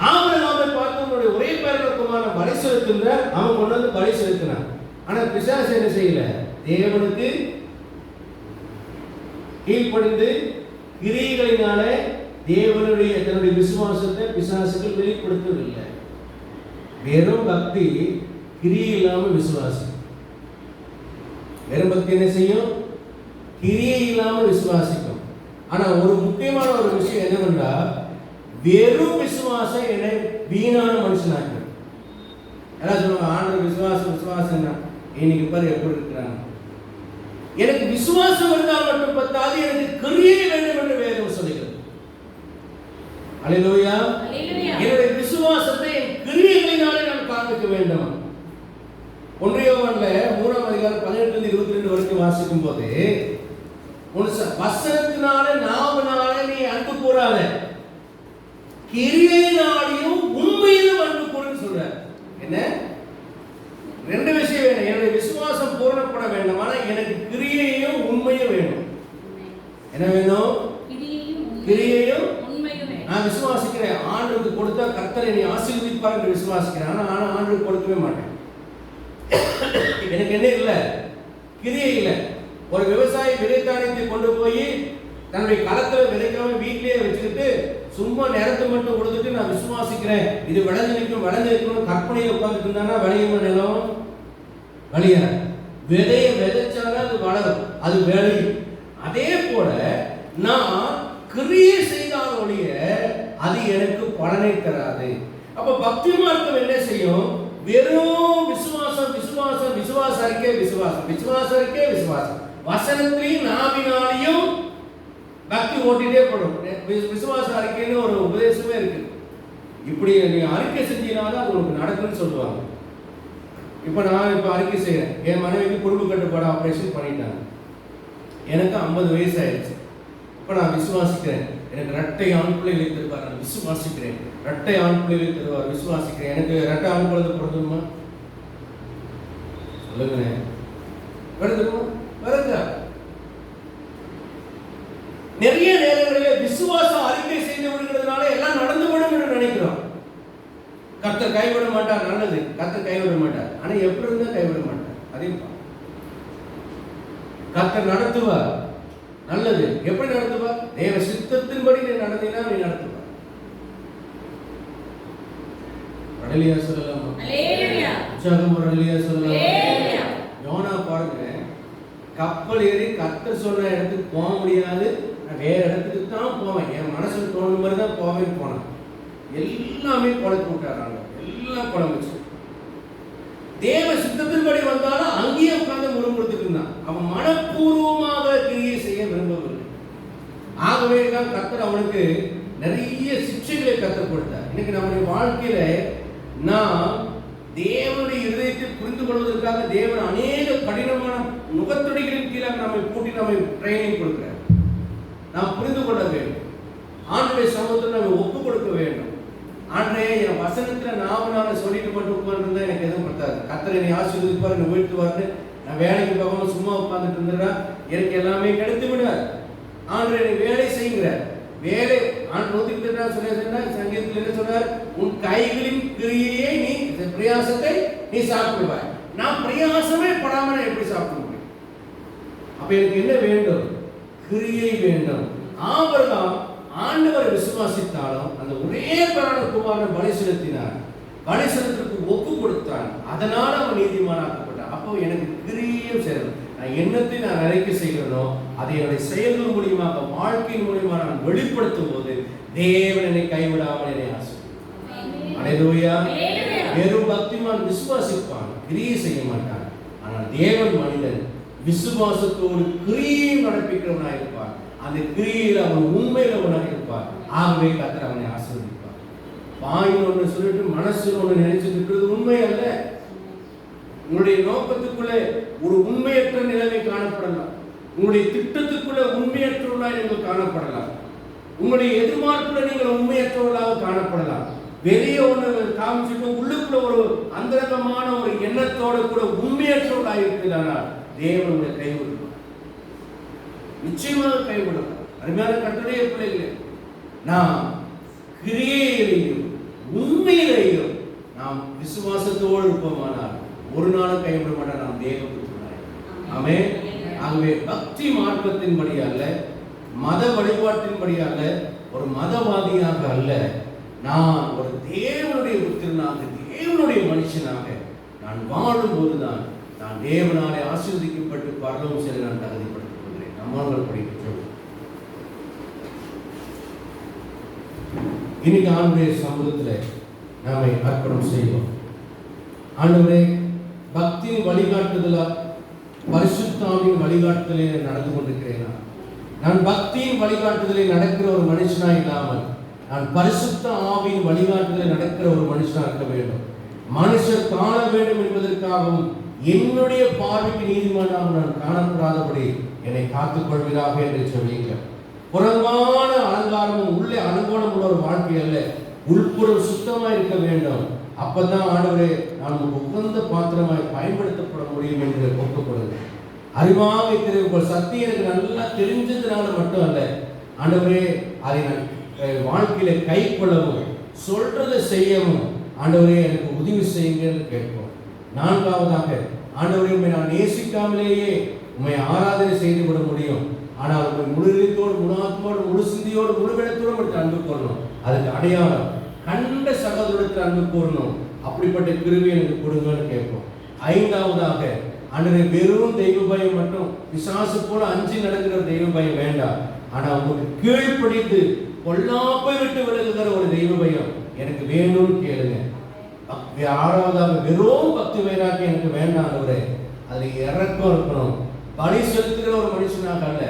ஆபிரகாமை பார்த்து உன்னுடைய ஒரே பேரன் குமாரன் வரிசை செலுத்துன்ற அவன் கொண்டு வந்து பலி செலுத்தினான். ஆனா பிசாசு என்ன செய்யல? தேவனுக்கு கீழ்ப்படிந்து கிரியைகளினாலே தேவனுடைய தன்னுடைய விசுவாசத்தை பிசாசுகள் வெளிப்படுத்தவில்லை. வெறும் பக்தி கிரியை இல்லாம விசுவாசம். வெறும் பக்தி என்ன செய்யும்? கிரியை இல்லாம விசுவாசிக்கும். ஆனா ஒரு முக்கியமான ஒரு விஷயம் என்னவென்றா, வெறும் விசுவாசம் என்னை வீணான மனுஷனாக்கு. எல்லாம் சொல்லுவாங்க, ஆண்டவர் விசுவாசம் இன்னைக்கு பாரு எப்படி இருக்கிறாங்க. எனக்கு விசுவாசம் இருந்தால் மட்டும் பத்தாது, எனக்கு கிரியை வேண்டும் என்று வேதம் சொல்லுகிறது. அல்லேலூயா. என்னுடைய விசுவாசத்தை என் கிரியைகளினாலே நான் காண்பிக்க வேண்டும். 1 யோவான்ல 3ஆம் அதிகாரம் 18-22 வரைக்கும் வாசிக்கும் போது, உன் வசனத்தினாலே நாவினாலே நீ அன்பு கூறாத, கிரியையினாலேயும் உண்மையிலும் அன்பு கூறுன்னு சொல்றார். என்ன? 2 விஷயம் வேணும். என்னுடைய விசுவாசம் பூரணப்பட வேண்டும், ஆனா எனக்கு கிரியையும் உண்மையும் வேணும். என்ன வேணும்? கிரியையும் உண்மையும். நான் விசுவாசிக்கிறேன், ஆண்டுக்கு கொடுத்தா கர்த்தர் என்னை ஆசீர்வதிப்பார் என்று விசுவாசிக்கிறேன். ஆனா ஆண்டுக்கு கொடுக்கவே மாட்டேன். எனக்கு என்ன இல்லை? கிரியை இல்லை. ஒரு விவசாயி விதைத்தானியத்தை கொண்டு போய் தன்னுடைய களத்துல விதைக்காம வீட்டிலேயே வச்சுக்கிட்டு சும்மா நேரத்தை மட்டும் கொடுத்துட்டு நான் விசுவாசிக்கிறேன், இது விளைஞ்சு நிற்கும் கற்பனையில் உட்கார்ந்துட்டு இருந்தானா விளையுமா? நிலம் வழியா? விதையை விதைச்சாலும் அது வளரும், அது விளையும். அதே போல நான் கிரியை செய்தால் ஒழிய அது எனக்கு பலனை தராது. அப்ப பக்தி மார்க்கம் என்ன செய்யும்? வெறும் விசுவாசம் விசுவாசம் விசுவாச அறிக்கை விசுவாசம் விசுவாச அறிக்கை விசுவாசம், வசனத்திலையும் நாவினாலையும் பக்தி ஓட்டிட்டே போடும். விசுவாச அறிக்கைன்னு ஒரு உபதேசமே இருக்கு. இப்படி நீ அறிக்கை செஞ்சீங்கன்னா அது உனக்கு நடக்குன்னு சொல்லுவாங்க. இப்போ நான் அறிக்கை செய்கிறேன், என் மனைவிக்கு குடும்ப கட்டுப்பாடு ஆப்ரேஷன் பண்ணிட்டாங்க, எனக்கு 50 வயசு ஆயிடுச்சு. இப்போ நான் விசுவாசிக்கிறேன், எனக்கு இரட்டை ஆண் பிள்ளைகளை தருவார், நான் விசுவாசிக்கிறேன். இரட்டை ஆண் பிள்ளைகளை தருவார், விசுவாசிக்கிறேன். எனக்கு இரட்டை ஆண் குழந்தை பிறந்துமா? சொல்லுங்க, வருதுமா? வருதா? நிறைய நேரங்களில் விசுவாச அறிக்கை செய்து விடுகிறதுனால எல்லாம் நடந்து விடும் என்று நினைக்கிறோம். கர்த்தர் கைவிட மாட்டார், நல்லது, கர்த்தர் கைவிட மாட்டார். ஆனா எப்படி இருந்தா கைவிட மாட்டார், அதே கர்த்தர் நடத்துவார், நல்லது. எப்படி நடத்துவார்? தேவ சித்தத்தின்படி நீ நடத்தினா நீ நடத்துவார். அல்லேலூயா சொல்லலாமா? அல்லேலூயா. உற்சாகம் அல்லேலூயா சொல்லலாமா? அல்லேலூயா. யோனா பாருங்க, கப்பல் ஏறி கர்த்தர் சொன்ன இடத்துக்கு போக முடியாது, நான் வேற இடத்துக்கு தான் போவேன், என் மனசுக்கு தோணுன மாதிரி தான் போவேன்னு போனேன். எல்லாமே குழப்பி விட்டாராங்க, எல்லாம் குழம்புச்சு. தேவ சித்தத்தின்படி வந்தாலும் அங்கேயே உட்கார்ந்து முறுமுறுத்துட்டு இருந்தான். அவன் மனப்பூர்வமாக கிரியை செய்ய விரும்பவில்லை. ஆகவே தான் கர்த்தர் அவனுக்கு நிறைய சிக்ஷைகளை கற்றுக் கொடுத்தார். இன்னைக்கு நம்முடைய வாழ்க்கையில நாம் தேவனுடைய இருதயத்தை புரிந்து கொள்வதற்காக தேவன் அநேக கடினமான நுகத்தொடிகளின் கீழே நம்மை கூட்டி நம்மை ட்ரைனிங் கொடுக்கிறார். நாம் புரிந்து கொள்ள வேண்டும், ஆண்டுடைய சமூகத்தில் நம்ம ஒப்பு கொடுக்க வேண்டும். ஆண்டே, என் வசனத்துல நாம சொல்லிட்டு மட்டும் உட்கார்ந்து எனக்கு எதுவும் பத்தாது, கர்த்தர் என்னை ஆசீர்வதிப்பார், என்னை உயர்த்துவார்னு நான் வேலைக்கு போகாம சும்மா உட்கார்ந்துட்டு இருந்தேன்னா எனக்கு எல்லாமே கிடைத்து விடாது. ஆண்டு என்னை வேலை செய்கிறார், வேலை ஆண்டு ஒதுக்கிட்டு சொல்ல சங்கீதத்தில் என்ன சொன்னார்? உன் கைகளின் கிரியையை நீ பிரயாசத்தை நீ சாப்பிடுவாய். நான் பிரயாசமே படாம நான் எப்படி சாப்பிட முடியும்? அப்ப எனக்கு என்ன வேண்டும்? கிரியை வேண்டும். ஆபிரகாம் ஆண்டவரை விசுவாசித்தாலும் அந்த ஒரே பேரான குமாரனை பலி செலுத்தினார், பலி செலுத்துறதுக்கு ஒப்பு கொடுத்தான், அதனால அவன் நீதிமானாக்கப்பட்டான். அப்போ எனக்கு கிரியும் சேரும். நான் என்னத்தை நான் அறிக்கை செய்கிறனோ அதை என்னுடைய செயல்கள் மூலியமாக வாழ்க்கையின் மூலியமாக நான் வெளிப்படுத்தும் போது தேவன் என்னை கைவிடாமல் என்னை ஆசீர்வதிப்பார். அல்லேலூயா. வெறும் பக்திமான் விசுவாசிப்பான், கிரியை செய்ய மாட்டான். ஆனால் தேவன் மனிதன் விசுவாசத்தோடு கிரியை நடப்பிக்கிறவனாக இருப்பார். அந்த கிரியையில் அவன் உண்மையில ஒன்றாக இருப்பார். ஆகவே கர்த்தர் அவனை ஆசீர்வதிப்பார். வாயில் ஒன்று சொல்லிட்டு மனசில் ஒன்று நினைச்சிட்டு இருக்கிறது உண்மை அல்ல. உங்களுடைய நோக்கத்துக்குள்ளே ஒரு உண்மையற்ற நிலைமை காணப்படலாம், உங்களுடைய திட்டத்துக்குள்ள உண்மையற்றவர்களாக நீங்கள் காணப்படலாம், உங்களுடைய எதிர்பார்ப்புல நீங்கள் உண்மையற்றவர்களாக காணப்படலாம். வெளியே ஒன்று காமிச்சுட்டு உள்ளுக்குள்ள ஒரு அந்தரங்கமான ஒரு எண்ணத்தோடு கூட உண்மையற்றவர்களாக இருக்கிறானால் தேவனுடைய கைவிடுவார், நிச்சயமாக கைவிடுவார். அருமையான கர்த்தருடைய பிள்ளைகளே, நாம் கிரியையிலேயும் உண்மையிலேயும் நாம் நாம் விசுவாசத்தோடு இருப்போமானால் ஒரு நாளும் கைவிட மாட்டார் நாம் தேவபுத்திரனாய். ஆமென். ஆகவே பக்தி மார்க்கத்தின்படி அல்ல, மத வழிபாட்டின்படி அல்ல, ஒரு மதவாதியாக அல்ல, நான் ஒரு தேவனுடைய புத்திரனாக, தேவனுடைய மனுஷனாக நான் வாழும் போதுதான் நான் தேவனாலே ஆசீர்வதிக்கப்பட்டு பரலோகம் செல்ல நான் தகுதிப்படுத்திக் கொள்கிறேன். நம்மால் படிக்கிறோம். இன்னைக்கு ஆண்டவருடைய சமூகத்தில் நாம அர்ப்பணம் செய்வோம். ஆண்டவரே, பக்தியின் வழிகாட்டுதலா பரிசுத்தாவின் வழிகாட்டுதலே நடந்து கொண்டிருக்கிறேனா? நான் பக்தியின் வழிகாட்டுதலை நடக்கிற ஒரு மனுஷனா இல்லாமல் நான் பரிசுத்த ஆவியின் வழிகாட்டுதலை நடக்கிற ஒரு மனுஷனா இருக்க வேண்டும். மனுஷர் காண வேண்டும் என்பதற்காகவும் என்னுடைய பார்வைக்கு நீதிமானாக நான் காணப்படாதபடி என்னை காத்துக் கொள்வதாக என்று சொல்லிங்க. புறங்கான அலங்காரமும் உள்ளே அலங்கோலம் உள்ள ஒரு வாழ்க்கை அல்ல, உள்புறம் சுத்தமா இருக்க வேண்டும். அப்பதான் ஆண்டவரே நான் உகந்த பாத்திரமாய் பயன்படுத்தப்பட முடியும் என்று ஒப்புக்கொடுங்க. அறிவாக இருக்கிற சத்தியம் எனக்கு நல்லா தெரிஞ்சதுனால மட்டும் அல்ல ஆண்டவரே, அதை நான் வாழ்க்கையில கை கொள்ளவும் சொல்றதை செய்யவும் ஆண்டவரே எனக்கு உதவி செய்யுங்க என்று கேட்போம். நான்காவதாக, ஆண்டவரே உண்மை நான் நேசிக்காமலேயே உண்மை ஆராதனை செய்து விட முடியும். ஆனால் உண்மை முழு இதயத்தோடு, முழு ஆத்மாவோடு, முழு சிந்தியோடு, முழு விடத்தோடு அன்பு கூறணும். அதுக்கு அடையாளம் கண்ட சகோதரத்தில் அன்பு கூறணும். அப்படிப்பட்ட கிருபை எனக்கு கொடுங்கன்னு கேட்போம். ஐந்தாவதாக, ஆண்டவரே வெறும் தெய்வ பயம் மட்டும் பிசாசு போல அஞ்சி நடக்கிற தெய்வ பயம் வேண்டாம். ஆனா உங்களுக்கு கீழ்ப்படித்து பொல்லாப்பை விட்டு விலகுகிற ஒரு தெய்வ பயம் எனக்கு வேணும்னு கேளுங்க. ஆறாவதாக, வெறும் பக்தி வைராக்கி எனக்கு வேண்டாம் ஆண்டவரே, அதுல இறக்கம் இருக்கணும். பலி செலுத்துகிற ஒரு மனுஷனாக அல்ல,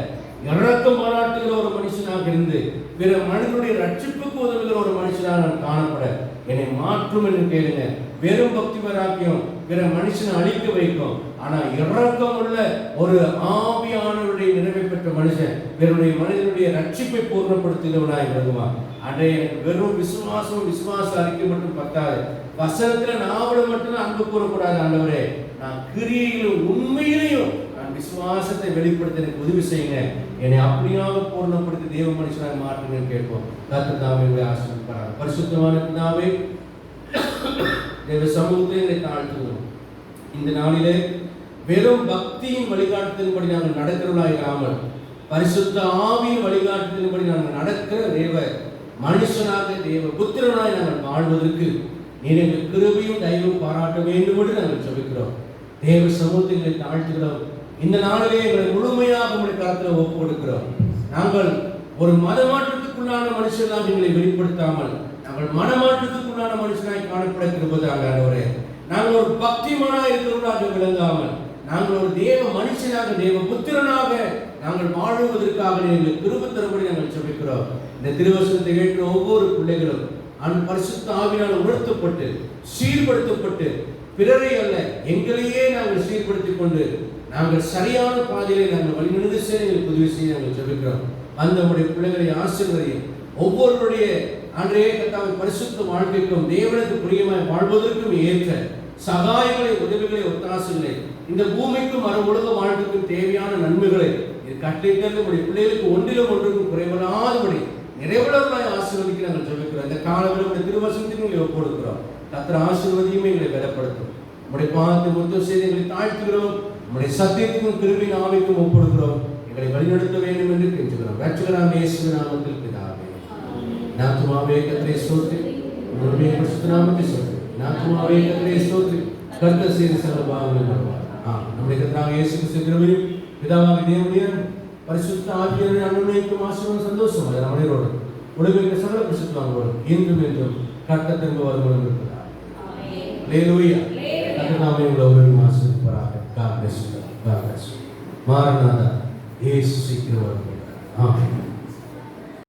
இறக்கம் பாராட்டுகிற ஒரு மனுஷனாக இருந்து பிற மனிதனுடைய ரட்சிப்புக்கு உதவுகிற ஒரு மனுஷனாக நான் காணப்பட என்னை மாற்றும் என்று கேளுங்க. வெறும் பக்தி வைராக்கியம் பிற மனுஷனை அழிக்க வைக்கும். ஆனா இறக்கம் உள்ள ஒரு ஆவியானவருடைய நிறைவை பெற்ற மனுஷன் பிறருடைய மனிதனுடைய ரட்சிப்பை பூர்ணப்படுத்துகிறவனாய் வருவான். அன்றைய எனக்கு வெறும் விசுவாச அறிக்கை மட்டும் பத்தாது. வசனத்துல நாவல மட்டும் அன்பு கூறக்கூடாது. ஆண்டவரே, நான் கிரியையிலும் உண்மையிலையும் நான் விசுவாசத்தை வெளிப்படுத்த எனக்கு உதவி செய்யுங்க. என்னை அப்படியாக பூர்ணப்படுத்தி தேவ மனுஷனாக மாற்றுங்கன்னு கேட்போம். கர்த்தர் தாமே ஆசீர்வதிப்பாராக. பரிசுத்தமான பிதாவே, தேவ சமூகத்தை என்னை தாழ்த்துகிறோம். இந்த நாளிலே வெறும் பக்தியின் வழிகாட்டுதலின்படி நாங்கள் நடக்கிறவர்களாக இல்லாமல் பரிசுத்த ஆவியின் வழிகாட்டுதலின்படி நாங்கள் நடக்கிற தேவ மனுஷனாக, தேவ புத்திரனாய் நாங்கள் வாழ்வதற்கு நீர் எங்கள் கிருபையும் தயவும் பாராட்ட வேண்டும் என்று நாங்கள் ஜெபிக்கிறோம். தேவ சமூகத்தை தாழ்த்துகிறோம். இந்த நாளிலே எங்களை முழுமையாக உங்களுடைய கரத்தில் ஒப்பு கொடுக்கிறோம். நாங்கள் ஒரு மதமாற்றத்துக்குள்ளான மனுஷனாக எங்களை வெளிப்படுத்தாமல் நாங்கள் மனமாற்றத்துக்குள்ளான மனுஷனாய் காணப்பட கிருபையாக ஆண்டவரே, நாங்கள் ஒரு பக்திமானாக இருக்கிறவர்களாக விளங்காமல் நாங்கள் ஒரு தேவ மனுஷனாக, தேவ புத்திரனாக நாங்கள் வாழுவதற்காக எங்களுக்கு கிருபை தரும்படி நாங்கள் ஜெபிக்கிறோம். இந்த திருவசனத்தை கேட்கிற ஒவ்வொரு பிள்ளைகளும் அந்த பரிசுத்த ஆவியால் உணர்த்தப்பட்டு சீர்படுத்தப்பட்டு பிறரை அல்ல எங்களையே நாங்கள் சீர்படுத்திக் கொண்டு நாங்கள் சரியான பாதையிலே நாங்கள் வழிநடந்து எங்களுக்கு உதவி செய்ய நாங்கள் ஜெபிக்கிறோம். அந்த நம்முடைய பிள்ளைகளை ஆசீர்வதியும். ஒவ்வொருடைய அன்றைய கர்த்தாவை பரிசுத்த வாழ்க்கைக்கும் தேவனுக்கு பிரியமாய் வாழ்வதற்கும் ஏற்ற சகாயங்களை, உதவிகளை, ஒத்தாசைகளை இந்த பூமிக்கும் மறு உலக வாழ்க்கைக்கும் தேவையான நன்மைகளை இது கட்டிட்டு நம்முடைய பிள்ளைகளுக்கு ஒன்றிலும் ஒன்றுக்கும் குறைவராதபடி நிறைவுள்ளவர்களாய் ஆசீர்வதிக்க நாங்கள் ஜெபிக்கிறோம். இந்த காலங்களில் திருவசனத்தின் எங்களை ஒப்புக்கொடுக்கிறோம். கர்த்தர் ஆசீர்வதியுமே எங்களை பலப்படுத்தும். நம்முடைய பாவத்தை மொத்தம் செய்து எங்களை தாழ்த்துகிறோம். நம்முடைய சத்தியத்துக்கும் கிருபையின் ஆவிக்கும் ஒப்புக்கொடுக்கிறோம். எங்களை வழிநடத்த வேண்டும் என்று கெஞ்சுகிறோம். ரட்சகராகிய இயேசுவின் நாமத்தில் பிதாவே. நாத்துமாவே கர்த்தரை ஸ்தோத்திரி, உம்முடைய பரிசுத்த நாமத்தை ஸ்தோத்திரி. நாத்துமாவே கர்த்தரை ஸ்தோத்திரி, கர்த்தர் செய்த சகல பாவங்களை மன்னிப்பார். நம்முடைய கர்த்தராகிய இயேசு கிறிஸ்துவின் கிருபையும் பிதாவாகிய தேவனுடைய பரிசுத்த ஆவியானவரின் அன்பும் ஆசீர்வாதமும் சந்தோஷமும் நம்மளோடு உலகிற்கு சகல பரிசுத்தவான்களோடு இன்றும் என்றும் கர்த்தர் திரும்ப வருமானம் இருக்கிறார். அல்லேலூயா. கர்த்தர் நாமே உங்களை ஒருவரையும் ஆசீர்வதிப்பாராக. God bless you. God bless you. Maranatha, இயேசு சீக்கிரம் வருகிறார். ஆமென்.